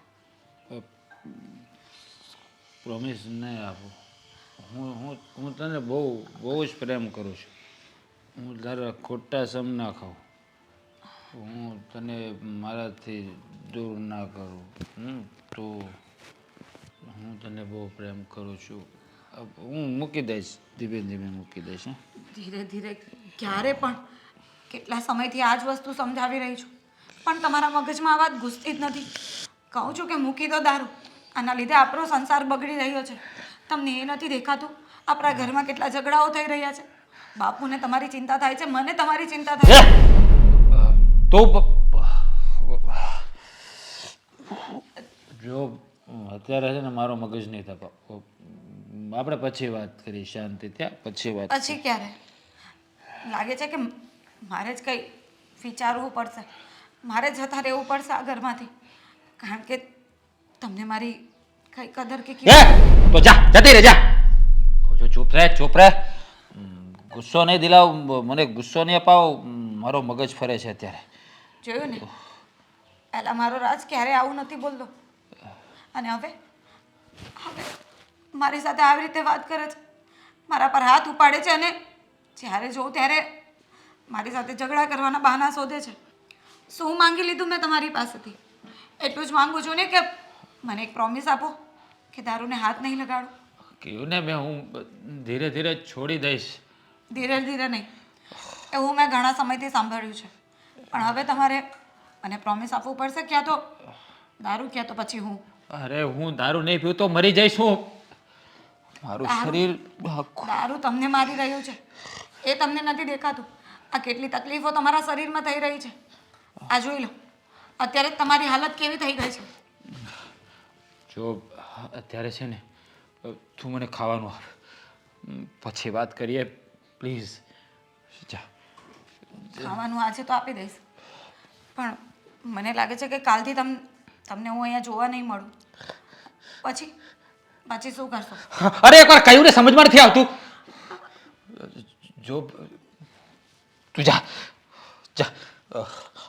પ્રોમિસ નહીં આપું હું તને બહુ જ પ્રેમ કરું છું હું તારા ખોટા સમ ના ખાઉં હું તને મારાથી દૂર ના કરું તો હું તને બહુ પ્રેમ કરું છું હું મૂકી દઈશ ધીમે ધીમે મૂકી દઈશ ધીરે ધીરે ક્યારે પણ કેટલા સમયથી આ જ વસ્તુ સમજાવી રહી છું પણ તમારા મગજમાં આ વાત ઘૂસતી જ નથી કહું છું કે મૂકી દો દારૂ આના લીધે આપણો સંસાર બગડી રહ્યો છે તમને એ નથી દેખાતું આપણા ઘરમાં કેટલા ઝઘડાઓ થઈ રહ્યા છે બાપુને તમારી ચિંતા થાય છે મને તમારી ચિંતા થાય છે તો જો અત્યારે છે ને મારો મગજ નહીં થતો આપણે પછી વાત કરી શાંતિ ત્યાં પછી વાત પછી ક્યારે લાગે છે કે મારે જ કંઈ વિચારવું પડશે મારે જતા રહેવું પડશે આ ઘરમાંથી કારણ કે તમને મારી કઈ કદર કે તો જા જતી રહે જા જો ચૂપ રહે ગુસ્સો નહીં દિલાવ મને ગુસ્સો નહીં અપાવ મારો મગજ ફરે છે અત્યારે જોયું ને પહેલાં મારો રાજ ક્યારે આવું નથી બોલતો અને હવે મારી સાથે આવી રીતે વાત કરે છે મારા પર હાથ ઉપાડે છે અને જ્યારે જોઉં ત્યારે મારી સાથે ઝઘડા કરવાના બહાના શોધે છે શું માંગી લીધું મેં તમારી પાસેથી એટલું જ માંગુ છું ને કે મને એક પ્રોમિસ આપો કે દારૂને હાથ નહીં લગાડો કહ્યું ને મેં હું ધીરે ધીરે છોડી દઈશ ધીરે ધીરે નહીં એવું મેં ઘણા સમયથી સાંભળ્યું છે પણ હવે તમારે મને પ્રોમિસ આપવું પડશે ક્યાં તો દારૂ ક્યાં તો પછી હું અરે હું દારૂ નહીં પીવું તો મરી જઈશ હું મારું શરીર દારૂ તમને મારી રહ્યું છે એ તમને નથી દેખાતું આ કેટલી તકલીફો તમારા શરીરમાં થઈ રહી છે આ જોઈ લો અત્યારે તમારી હાલત કેવી થઈ ગઈ છે જો અત્યારે છે ને તું મને ખાવાનું આપ પછી વાત કરીએ પ્લીઝ જા ખાવાનું આજે તો આપી દઈશ પણ મને લાગે છે કે કાલથી તમને હું અહીંયા જોવા નહીં મળું પછી શું કરશો અરે એકવાર કહ્યું ને સમજમાં નથી આવતું જો તું જા જા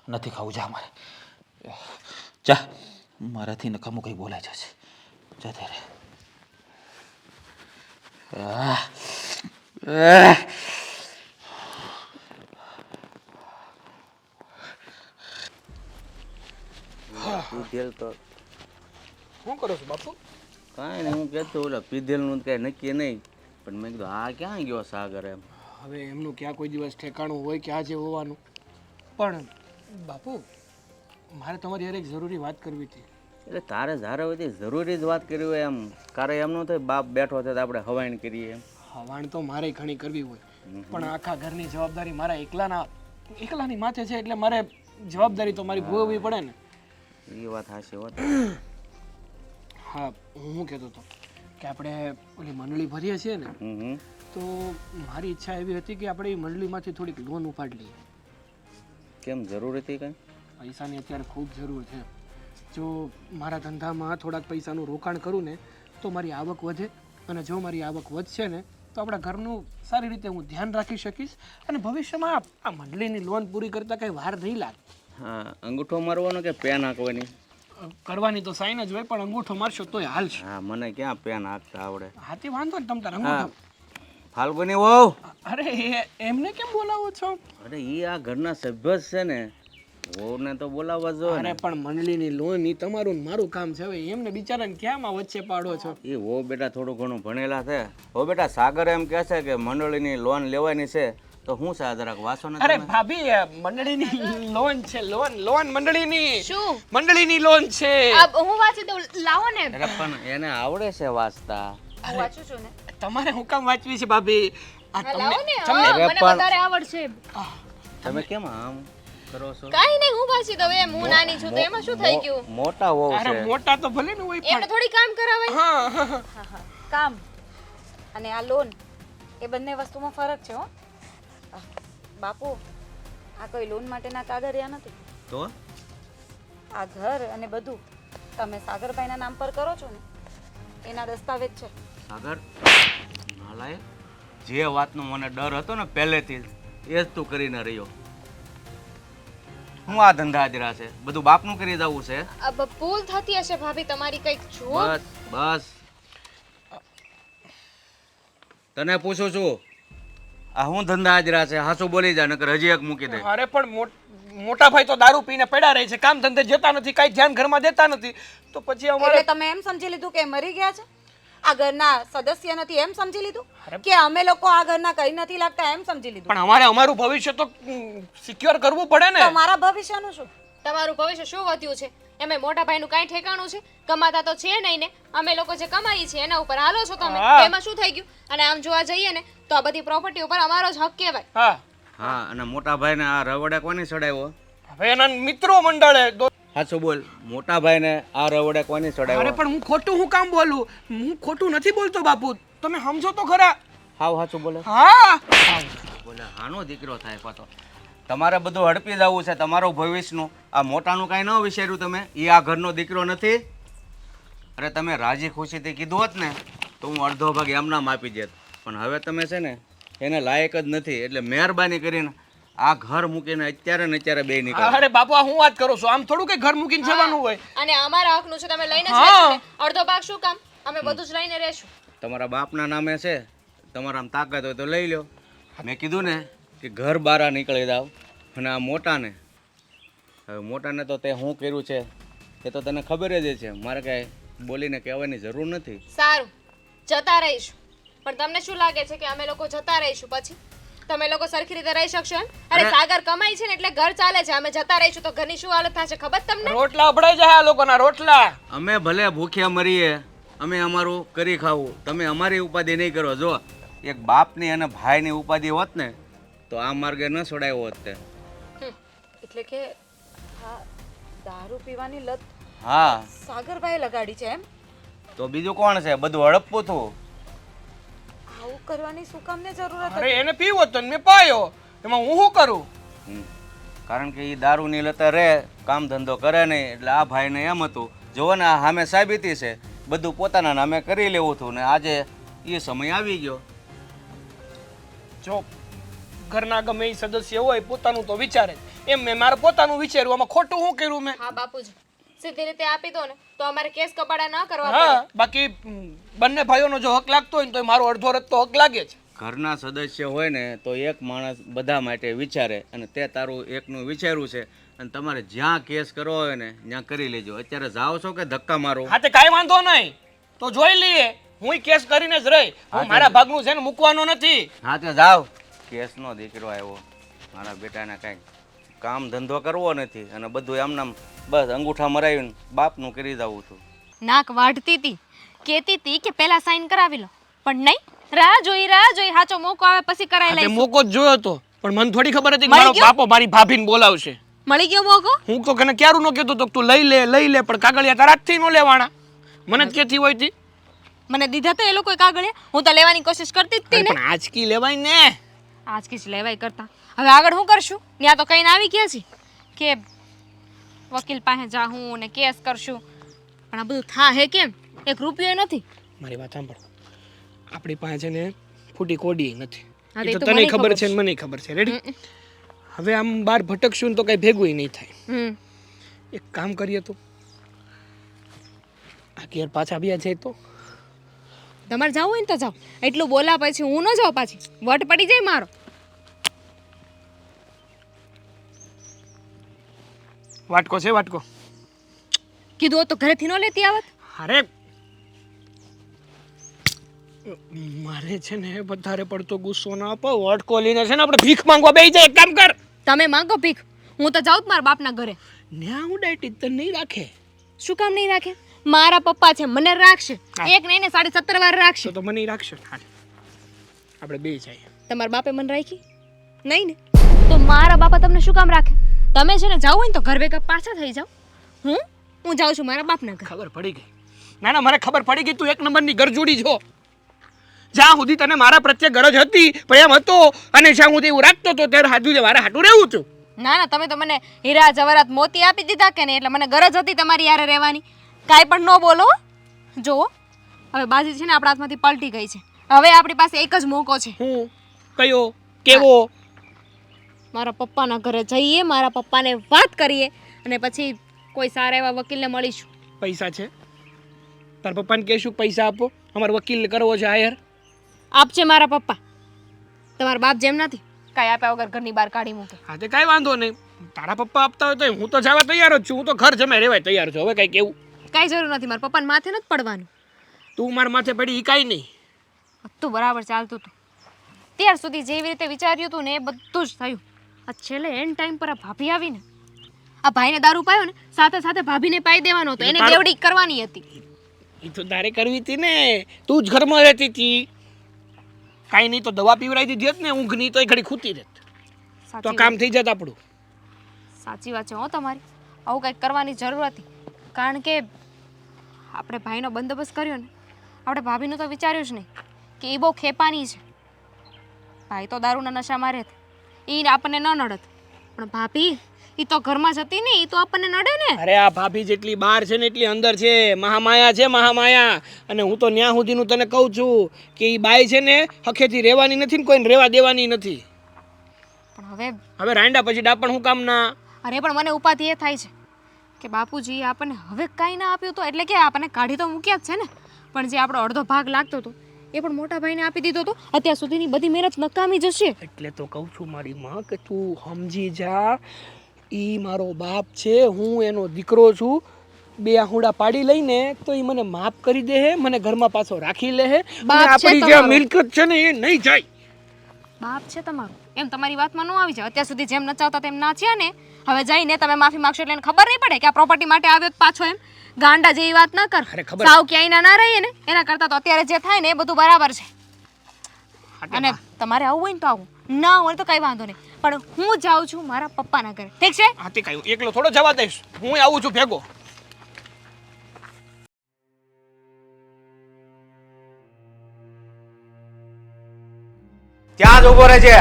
નથી ખાવું જા મારે જા, મારાથી નકામું કંઈ બોલાઈ જશે. જતે રે. પીધેલ તો શું કરો છો બાપુ? કાંઈ નહીં, હું કહેતો ઓલા પીધેલનું તો કાંઈ નક્કી નહીં, પણ મેં કીધું આ ક્યાં ગયો સાગર એમ. હવે એમનું ક્યાં કોઈ દિવસ ઠેકાણું હોય કે આજે હોવાનું. પણ બાપુ, મારે તમારી યાર એક જરૂરી વાત કરવી હતી. એટલે તારે જ્યારે હોય તે જરૂરી જ વાત કરી હોય એમ. કારે એમ ન થાય બાપ બેઠો છે તો આપણે હવાઈન કરીએ એમ. હવાણ તો મારે ઘણી કરવી હોય, પણ આખા ઘરની જવાબદારી મારા એકલાની માથે છે, એટલે મારે જવાબદારી તો મારી ભોગવવી પડે ને. એ વાત હાચી હોત. હા, હું શું કહેતો હતો કે આપણે ઓલી મંડળી ભરીએ છીએ ને, તો મારી ઈચ્છા એવી હતી કે આપણે એ મંડળીમાંથી થોડીક લોન ઉપાડી લઈએ. કેમ જરૂર હતી કાંઈ? પૈસાની અત્યારે ખૂબ જરૂર છે. જો મારા ધંધામાં થોડાક પૈસાનું રોકાણ કરું ને તો મારી આવક વધે, અને જો મારી આવક વધશે ને તો આપણા ઘરનું સારી રીતે હું ધ્યાન રાખી શકીશ, અને ભવિષ્યમાં આ મંડળીની લોન પૂરી કરતાં કંઈ વાર નહીં લાગે. હા, અંગૂઠો મારવાનો કે પેન હાંકવાની? કરવાની તો સાઈન જ હોય, પણ અંગૂઠો મારશો તોય હાલશે. હા, મને ક્યાં પેન હાંકતા આવડે. હાથી વાંધો ને તમ તાર હા, અંગૂઠો. ફાલ્ગુની વહુ. અરે એમને કેમ બોલાવો છો? અરે એ આ ઘરના સભ્ય જ છે ને, વહુને તો બોલાવવા જો ને. અરે પણ મંડળીની લોન એ તમારું ને મારું કામ છે, હવે એમને બિચારાને ક્યાં વચ્ચે પાડો છો? એ વહુ બેટા થોડું ઘણું ભણેલા છે. હો બેટા, સાગર એમ કહે છે કે મંડળીની લોન લેવાની છે, તો હું છે જરાક વાંચો ને અરે તમે. ભાભી, મંડળીની લોન છે, લોન મંડળીની શું મંડળીની લોન છે. હું વાંચી દઉં, લાવો ને. અરે પણ એને આવડે છે વાંચતા. હું વાંચું છું ને. તમારે હું કામ વાંચવી છે ભાભી? આ હા, લાવો ને. તમને હા, અરે મને પણ- વધારે આવડશે. તમે કેમ આમ કરો છો? કાંઈ નહીં, હું વાંચી દઉં એમ. હું નાની છું તો એમાં શું થઈ ગયું? મોટા વહુ અરે છે. મોટા તો ભલે ને હોય એમને પણ થોડી કામ કરાવાય. હા, હા, હા. હા હા, કામ અને આ લોન એ બંને વસ્તુમાં ફરક છે હો. બાપુ, આ કોઈ લોન માટેના કાગળિયા નથી. તો આ ઘર અને બધું તમે સાગરભાઈના નામ પર કરો છો ને, એના દસ્તાવેજ છે. સાગર નાલાયક, જે વાતનો મને ડર હતો ને પહેલેથી જ, એ જ તું કરીને રહ્યો. હું આ ધંધા હાજરા છે, બધું બાપનું કરી જવું છે. ભૂલ થતી હશે ભાભી તમારી, કંઈક જુઓ. બસ બસ, તને પૂછું છું, આ હું ધંધા હાજરા છે, હાસુ બોલી જા, નકર હજી એક મૂકી દે. અરે પણ મોટા ભાઈ તો દારૂ પીને પડ્યા રહે છે, કામ ધંધે જતા નથી, કાંઈ ધ્યાન ઘરમાં દેતા નથી, તો પછી અમારે એટલે તમે એમ સમજી લીધું કે એ મરી ગયા છે? આ ઘરના સદસ્ય નથી એમ સમજી લીધું? કે અમે લોકો આ ઘરના કઈ નથી લાગતા એમ સમજી લીધું? પણ અમારે અમારું ભવિષ્ય તો સિક્યોર કરવું પડે ને. તો મારા ભવિષ્યનું શું? તમારું ભવિષ્ય શું વધ્યું છે? એમે મોટા ભાઈનું કાંઈ ઠેકાણું છે? કમાતા તો છે નહીં ને. અમે લોકો જે કમાઈએ છીએ એના ઉપર હાલો છો તમે. હા. એમાં શું થઈ ગયું? અને આમ જોવા જઈએ ને તો આ બધી પ્રોપર્ટી ઉપર અમારો જ હક કહેવાય. હા, હા, અને મોટા ભાઈને આ રવડે કોની ચડાવ્યો? હવે એના મિત્રો મંડળે હાચું બોલ, મોટા ભાઈને આ રવડે કોની અરે ચડાવ્યો? પણ હું ખોટું હું કામ બોલું? હું ખોટું નથી બોલતો બાપુ, તમે સમજો તો ખરા. હાવ હાચું બોલે. હા, બોલે હાનો દીકરો થાય પાછો. તમારે બધું હડપી જવું છે, તમારું ભવિષ્યનું. આ મોટાનું કાંઈ ન વિચાર્યું તમે? એ આ ઘરનો દીકરો નથી. અરે તમે રાજી ખુશીથી કીધું હોત ને તો હું અડધો ભાગ એમના આપી દેત, પણ હવે તમે છે ને એને લાયક જ નથી, એટલે મહેરબાની કરીને આ ઘર મૂકીને અત્યારે ને અત્યારે બે નીકળો. અરે બાપુ, આ હું વાત કરું છું? આમ થોડું કે ઘર મૂકીને જવાનું હોય. અને અમારા હકનું છે, તમે લઈને જ હા. રહેશો ને. અડધો ભાગ શું કામ? અમે બધું જ લઈને રહેશું. તમારા બાપના નામે છે, તમારા આમ તાકાત હોય તો લઈ લો. મેં કીધું ને કે ઘર બહાર નીકળી જાવ. અને આ મોટાને, હવે મોટાને તો તે શું કર્યું છે એ તો તને ખબર જ છે, મારે કાંઈ બોલીને કહેવાની જરૂર નથી. સારું, જતા રહીશું. પણ તમને શું લાગે છે કે અમે લોકો જતા રહીશું પછી તમે લોકો સરખી રીતે રહી શકશો એમ? અરે સાગર કમાઈ છે ને એટલે ઘર ચાલે છે. અમે જતા રહીશું તો ઘરની શું હાલત થશે ખબર તમને? રોટલા અભડાઈ જાય આ લોકોના રોટલા. અમે ભલે ભૂખ્યા મરીએ, અમે અમારું કરી ખાવું, તમે અમારી ઉપાધિ નહીં કરો. જો એક બાપની અને ભાઈની ઉપાધિ હોત ને તો આ માર્ગે ન છોડાયો હોત તે. એટલે કે આ દારૂ પીવાની લત હા, સાગરભાઈ લગાડી છે એમ? તો બીજું કોણ છે? બધું હડપવું હતું. આવું કરવાની શું કામને જરૂરત અરે એને પીવો તો મેં પાયો, એમાં હું શું કરું? કારણ કે એ દારૂની લતે રહે, કામ ધંધો કરે નહીં, એટલે આ ભાઈને એમ હતું જુઓ ને આ સામે સાબિતી છે, બધું પોતાના નામે કરી લેવું હતું, ને આજે એ સમય આવી ગયો. જો ઘરના ગમે એ સદસ્ય હોય પોતાનું તો વિચારે જ. એમ મેં મારે પોતાનું વિચાર્યું, આમાં ખોટું શું કર્યું મેં? હા બાપુજી, સીધી રીતે આપી દો ને તો અમારે કેસ કબાડા ન કરવા પડે. હા બાકી બંને ભાઈઓનો જો હક લાગતો હોય ને તો મારો અડધો રદ તો હક લાગે છે. ઘરના સદસ્ય હોય ને તો એક માણસ બધા માટે વિચારે, અને તે તારું એકનું વિચાર્યું છે, અને તમારે જ્યાં કેસ કરવો હોય ને ત્યાં કરી લેજો. અત્યારે જાઓ છો કે ધક્કા મારો? હા તે કાંઈ વાંધો નહીં, તો જોઈ લઈએ. હું કેસ કરીને જ રહી, હું મારા ભાગનું છે ને મૂકવાનો નથી. હા તે જાઓ. કેસનો દીકરો આવ્યો, મારા બેટાને કાંઈ કામ ધંધો કરવો નથી, અને બધું એમનામ બસ અંગૂઠા મરાવીને બાપનું કરી જાઉં છું. નાક વાઢતી હતી, કહેતી હતી કે પહેલા સાઈન કરાવી લો, પણ નહીં, રાહ જોઈ સાચો મોકો આવે પછી કરાવી તે લઈશ. મોકો જ જોયો હતો, પણ મને થોડી ખબર હતી કે મળી મારો ગયો? બાપો મારી ભાભીને બોલાવશે. મળી ગયો મોકો? હું તો કને ક્યારું ન કહેતો તો તું લઈ લે, પણ કાગળિયા તારાથી ન લેવાના. મને જ કહેતી હોય તી. મને દીધા તો એ લોકોએ કાગળિયા, હું તો લેવાની કોશિશ કરતી જ હતી ને. પણ આજકી લેવાય ને. આજ કીચ લેવાય કરતા હવે આગળ શું કરશું? ત્યાં તો કહીને આવી ગયા છે કે વકીલ પાસે જાઉં ને કેસ કરશું, પણ આ બધું હે કેમ? એક રૂપિયો નથી. મારી વાત સાંભળ, આપણી પાસે ને ફૂટી કોડી નથી. હા, એ એ તો તો તને મને ખબર ખબર છે ને મને ખબર છે. રેડી? હવે આમ બહાર ભટકશું ને તો કઈ ભેગું નહીં થાય. એક કામ કરીએ તો આ ઘેર પાછા આવ્યા છે તો તમારે જવું હોય ને તો જાઓ, એટલું બોલા પછી હું ન જાઉં, પાછી વટ પડી જાય મારો. વાટકો છે વાટકો. કીધું હોત તો ઘરેથી ન લેતી આવત. અરે મારે છે ને વધારે પડતો ગુસ્સો ના આપો. વાટકો લઈને છે ને આપણે ભીખ માંગવા બેસી જાય. એક કામ કર, તમે માંગો ભીખ, હું તો જાઉં જ મારા બાપના ઘરે. ન્યા હું ડાયટી તને નહીં રાખે. શું કામ નહીં રાખે? મારા પપ્પા છે, મને રાખશે. એક નહીં ને 17.5 વાર રાખશે. તો મને રાખશે. આપણે બે જાય. તમારા બાપે મને રાખી નહીં ને, તો મારા બાપા તમને શું કામ રાખે? તમે છે ને જાવ હોય ને તો ઘર ભેગા પાછા થઈ જાઓ. હું જાઉં છું મારા બાપના ઘર. ખબર પડી ગઈ. ના મને ખબર પડી ગઈ. તું એક નંબરની ગરજોડી છો. જ્યાં સુધી તને મારા પ્રત્યે ગરજ હતી, પ્રેમ હતો, અને જ્યાં સુધી એવું રાખતો હતો ત્યારે હાજુ મારે હાટું રહેવું હતું. ના તમે તો મને હીરા જવાહરાત મોતી આપી દીધા કે નહીં, એટલે મને ગરજ હતી તમારી યારે રહેવાની. કાંઈ પણ ન બોલો. જુઓ હવે બાજી છે ને આપણા હાથમાંથી પલટી ગઈ છે. હવે આપણી પાસે એક જ મોકો છે. હું કયો કેવો? મારા પપ્પાના ઘરે જઈએ, મારા પપ્પાને વાત કરીએ, અને પછી કોઈ સારા એવા વકીલને મળીશું. પૈસા છે? તાર પપ્પાને કહેશું પૈસા આપો, અમારે વકીલ કરવો છે હાયર. આપશે મારા પપ્પા. તમારા બાપ જેમ નથી, કાંઈ આપ્યા વગર ઘરની બહાર કાઢી મૂકે. હા તે કાંઈ વાંધો નહીં. તારા પપ્પા આપતા હોય તો હું તો જવા તૈયાર જ છું. હું તો ઘર જમે રહેવાય તૈયાર છું. હવે કાંઈ કેવું? કાંઈ જરૂર નથી, મારા પપ્પાને માથે નથી પડવાનું. તું મારા માથે પડી એ કાંઈ નહીં. બધું બરાબર ચાલતું હતું ત્યાર સુધી. જેવી રીતે વિચાર્યું હતું ને એ બધું જ થયું. આ છેલ્લે એન્ડ ટાઈમ પર આ ભાભી આવીને આ ભાઈને દારૂ પાયો ને, સાથે સાથે ભાભીને પાઈ દેવાનો હતો. એને બેવડી કરવાની હતી. એ તો તારે કરવી હતી ને. તું જ ઘરમાં રહેતી હતી. કાંઈ નહીં તો દવા પીવડાવી દીધી હોત ને, ઊંઘ નહીં તો એ ઘડી ખૂતી રહેત તો કામ થઈ જત આપણું. સાચી વાત છે હો તમારી. આવું કંઈક કરવાની જરૂર હતી, કારણ કે આપણે ભાઈનો બંદોબસ્ત કર્યો ને, આપણે ભાભીનું તો વિચાર્યું જ નહીં કે એ બહુ ખેપાની છે. ભાઈ તો દારૂના નશામાં રહેત, એ આપણને ન નડત, પણ ભાભી એ તો ઘરમાં જતી ને, એ તો આપણને નડે ને. અરે આ ભાભી જેટલી બહાર છે ને એટલી અંદર છે. મહામાયા છે, મહામાયા. અને હું તો ન્યા સુધીનું તને કહું છું કે એ બાઈ છે ને હખેથી રહેવાની નથી ને કોઈને રહેવા દેવાની નથી. પણ હવે રાંડા પછી ડાપણ હું કામ ના? અરે પણ મને ઉપાધિ એ થાય છે કે બાપુજીએ આપણને હવે કાંઈ ના આપ્યું તો, એટલે કે આપણને કાઢી તો મૂક્યા જ છે ને, પણ જે આપણો અડધો ભાગ લાગતો હતો એ પણ મોટા ભાઈને આપી દીધો હતો. અત્યાર સુધીની બધી મહેનત નકામી જશે. એટલે તો કહું છું મારી માં કે તું સમજી જા. ઈ મારો બાપ છે, હું એનો દીકરો છું. બે આહુડા પાડી લઈને તો ઈ મને માફ કરી દે, મને ઘરમાં પાછો રાખી લે. આપણી જે મિલકત છે ને એ નહીં જાય. બાપ છે તમારો, એમ તમારી વાતમાં ન આવી જાય. અત્યાર સુધી જેમ નચાવતા તેમ નાચ્યા ને, હવે જઈને તમે માફી માંગશો એટલે એને ખબર નહીં પડે કે આ પ્રોપર્ટી માટે આવ્યો પાછો. એમ ગાંડા જેવી વાત ના કર. સાવ ક્યાંય ના રહીએ ને એના કરતા તો અત્યારે જે થાય ને એ બધું બરાબર છે. અને તમારે આવું હોય ને તો આવું, ના હોય તો કઈ વાંધો નહીં, પણ હું જાઉં છું મારા પપ્પાના ઘરે. ઠીક છે? હા તે કાંઈ એકલો થોડો જવા દઈશ, હું આવું છું ભેગો. ત્યાં જ ઊભો રહે છે.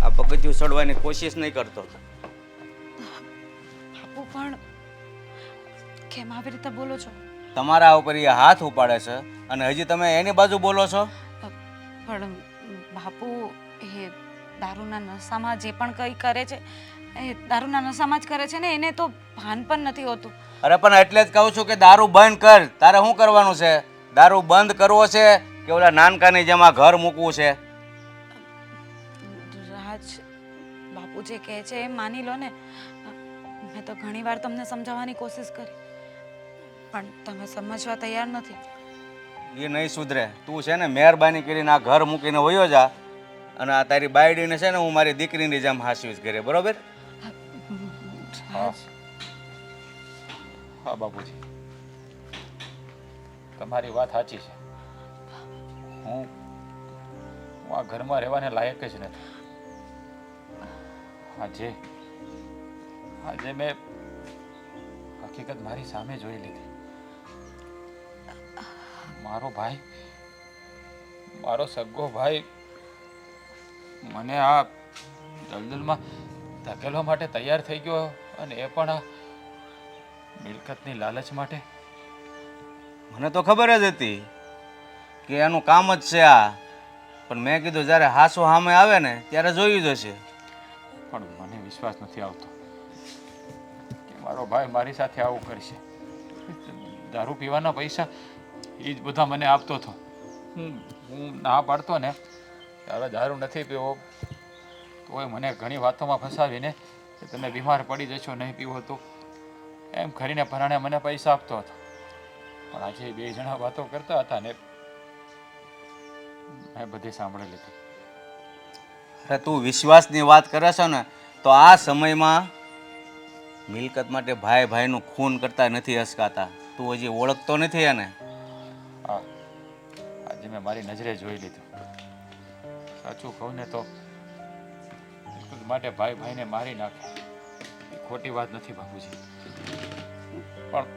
આ પગથિયું ચડવાની કોશિશ નહીં કરતો. બાપુ પણ કેમ આવી રીતે બોલો છો? તમારા ઉપર એ હાથ ઉપાડે છે અને હજી તમે એની બાજુ બોલો છો. પણ બાપુ એ દારૂના નશામાં જે પણ કંઈ કરે છે એ દારૂના નશામાં જ કરે છે ને, એને તો ભાન પણ નથી હોતું. અરે પણ એટલે જ કહું છું કે દારૂ બંધ કર. તારે શું કરવાનું છે? દારૂ બંધ કરવો છે કે ઓલા નાનકાની જેમ આ ઘર મૂકવું છે? રાજ, બાપુ જે કહે છે એ માની લો ને. મેં તો ઘણીવાર તમને સમજાવવાની કોશિશ કરી, પણ તમે સમજવા તૈયાર નથી. એ નહીં સુધરે. તું છે ને મહેરબાની કરીને આ ઘર મૂકીને વયો જા, અને આ તારી બાયડીને છે ને હું મારી દીકરીની જેમ હાંસવીશ ઘરે, બરોબર? રાજ, હા બાપુજી, તમારી વાત સાચી છે. હું આ ઘરમાં રહેવાને લાયક જ નથી. આજે મેં હકીકત મારી સામે જોઈ લીધી. મારો ભાઈ, મારો સગ્ગો ભાઈ મને આ દલદલમાં ધકેલવા માટે તૈયાર થઈ ગયો, અને એ પણ આ મિલકતની લાલચ માટે. મને તો ખબર જ હતી કે એનું કામ જ છે આ, પણ મેં કીધું જ્યારે હાસુ સામે આવે ને ત્યારે જોયું જ હશે. પણ મને વિશ્વાસ નથી આવતો કે મારો ભાઈ મારી સાથે આવું કરશે. દારૂ પીવાના પૈસા એ જ બધા મને આપતો હતો. હું ના પાડતો ને કે હવે દારૂ નથી પીવો, તોય મને ઘણી વાતોમાં ફસાવીને કે તમે બીમાર પડી જશો નહીં પીવો તો, એમ કરીને પરાણે મને પૈસા આપતો હતો. પણ આજે બે જણા વાતો કરતા હતા ને મેં બધી સાંભળી લીધી. અરે તું વિશ્વાસની વાત કરે છે ને, તો આ સમયમાં મિલકત માટે ભાઈ ભાઈનું ખૂન કરતા નથી હસકાતા. તું હજી ઓળખતો નથી એને. હા, આજે મેં મારી નજરે જોઈ લીધું. સાચું કહું ને તો મિલકત માટે ભાઈ ભાઈને મારી નાખે એ ખોટી વાત નથી બાપુજી. પણ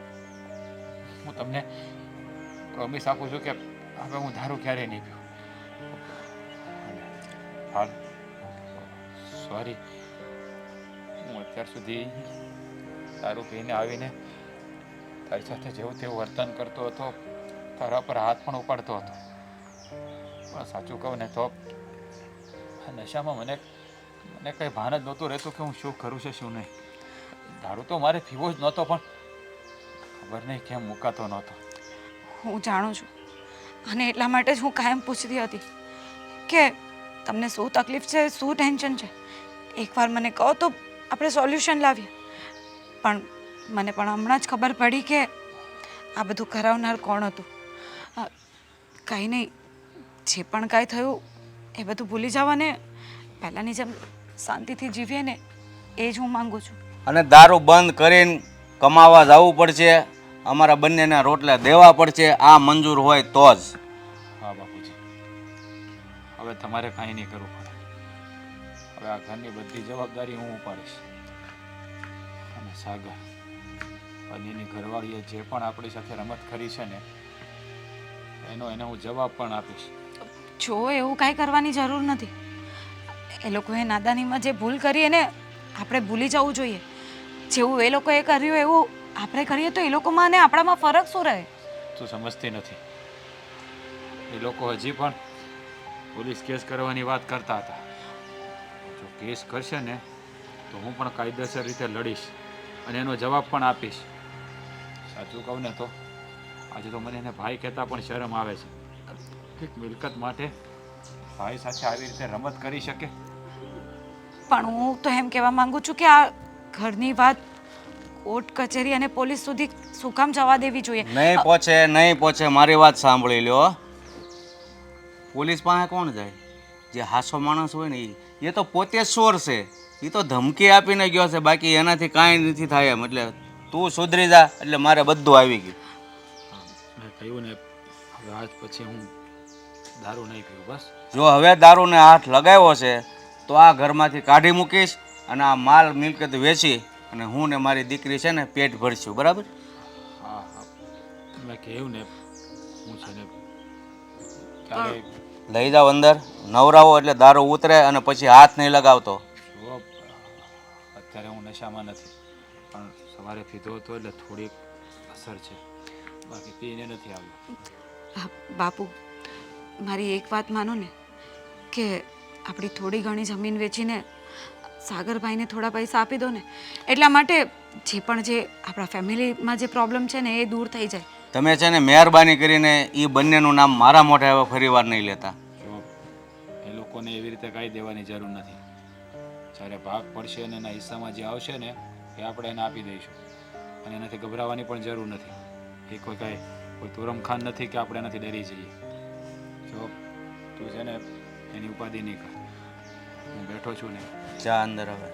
હું તમને પ્રોમિસ આપું છું કે હવે હું દારૂ ક્યારેય નહીં પીવું. હાલ, સોરી, હું અત્યાર સુધી દારૂ પીને આવીને તારી સાથે જેવું તેવું વર્તન કરતો હતો, તારા પર હાથ પણ ઉપાડતો હતો. પણ સાચું કહું ને તો આ નશામાં મને કંઈ ભાન જ નહોતું રહેતું કે હું શું કરું છે શું નહીં. દારૂ તો મારે પીવો જ નહોતો, પણ ખબર નહીં કેમ મુકાતો નહોતો. હું જાણું છું, અને એટલા માટે જ હું કાયમ પૂછતી હતી કે તમને શું તકલીફ છે, શું ટેન્શન છે. એકવાર મને કહો તો આપણે સોલ્યુશન લાવીએ. પણ મને પણ હમણાં જ ખબર પડી કે આ બધું કરાવનાર કોણ હતું. કંઈ નહીં, જે પણ કાંઈ થયું એ બધું ભૂલી જવાને પહેલાંની જેમ શાંતિથી જીવીએ ને, એ જ હું માગું છું. અને દારૂ બંધ કરીને કમાવા જવું પડશે, અમારા બંનેના રોટલા દેવા પડશે. આ મંજૂર હોય તો જ. હા બાપુજી, હવે તમારે કાંઈ નહીં કરવું પડે. હવે આ ઘરની બધી જવાબદારી હું ઉપાડીશ. અને સાગર અને એની ઘરવાળીએ જે પણ આપણી સાથે રમત કરી છે ને એને હું જવાબ પણ આપીશ. જો એવું કાંઈ કરવાની જરૂર નથી. એ લોકોએ નાદાનીમાં જે ભૂલ કરી એને આપણે ભૂલી જવું જોઈએ. જેવું એ લોકોએ કર્યું એવું આપણે કરીએ તો એ લોકોમાં અને આપણામાં ફરક શું રહે? તું સમજતી નથી. એ લોકો હજી પણ પોલીસ કેસ કરવાની વાત કરતા હતા. જો કેસ કરશે ને તો હું પણ કાયદેસર રીતે લડીશ અને એનો જવાબ પણ આપીશ. સાચું કહું ને તો આજે તો મને એને ભાઈ કહેતા પણ શરમ આવે છે. એક મિલકત માટે ભાઈ સાથે આવી રીતે રમત કરી શકે? પણ હું તો એમ કહેવા માંગુ છું કે આ ઘરની વાત કોર્ટ કચેરી અને પોલીસ સુધી શું કામ જવા દેવી જોઈએ? નહીં પહોંચે, નહીં પહોંચે. મારી વાત સાંભળી લ્યો. પોલીસ પાસે કોણ જાય? જે હાસો માણસ હોય ને એ તો પોતે ચોર છે. એ તો ધમકી આપીને ગયો છે, બાકી એનાથી કાંઈ નથી થાય એમ. એટલે તું સુધરી જા એટલે મારે બધું આવી ગયું. મેં કહ્યું ને, હવે આજ પછી હું દારૂ નહીં પીવું. બસ જો હવે દારૂને હાથ લગાવ્યો છે તો આ ઘરમાંથી કાઢી મૂકીશ, અને આ માલ મિલકત વેચી અને હું ને મારી દીકરી છે ને પેટ ભરશું, બરાબર? હા હા, મેં કહ્યું ને, હું છે ને ક્યારે લઈ જાઓ અંદર, નવરાવો એટલે દારૂ ઉતરે, અને પછી હાથ નહીં લગાવતો. જો અત્યારે હું નશામાં નથી, પણ સવારે પીધો હતો એટલે થોડીક અસર છે, બાકી પીને નથી આવ્યો. બાપુ, મારી એક વાત માનો ને કે આપણી થોડી ઘણી જમીન વેચીને સાગરભાઈને થોડા પૈસા આપી દો ને, એટલા માટે જે આપણા ફેમિલીમાં જે પ્રોબ્લેમ છે ને એ દૂર થઈ જાય. તમે છે ને મહેરબાની કરીને એ બંનેનું નામ મારા મોઢે હવે ફરી વાર નહીં લેતા. જો એ લોકોને એવી રીતે કાંઈ દેવાની જરૂર નથી. જ્યારે ભાગ પડશે અને એના હિસ્સામાં જે આવશે ને એ આપણે એને આપી દઈશું, અને એનાથી ગભરાવાની પણ જરૂર નથી. એ કોઈ તોરમખાન નથી કે આપણે એનાથી ડરી જઈએ. જો તું છે ને એની ઉપાધિ નહીં કર, હું બેઠો છું ને. જા અંદર હવે.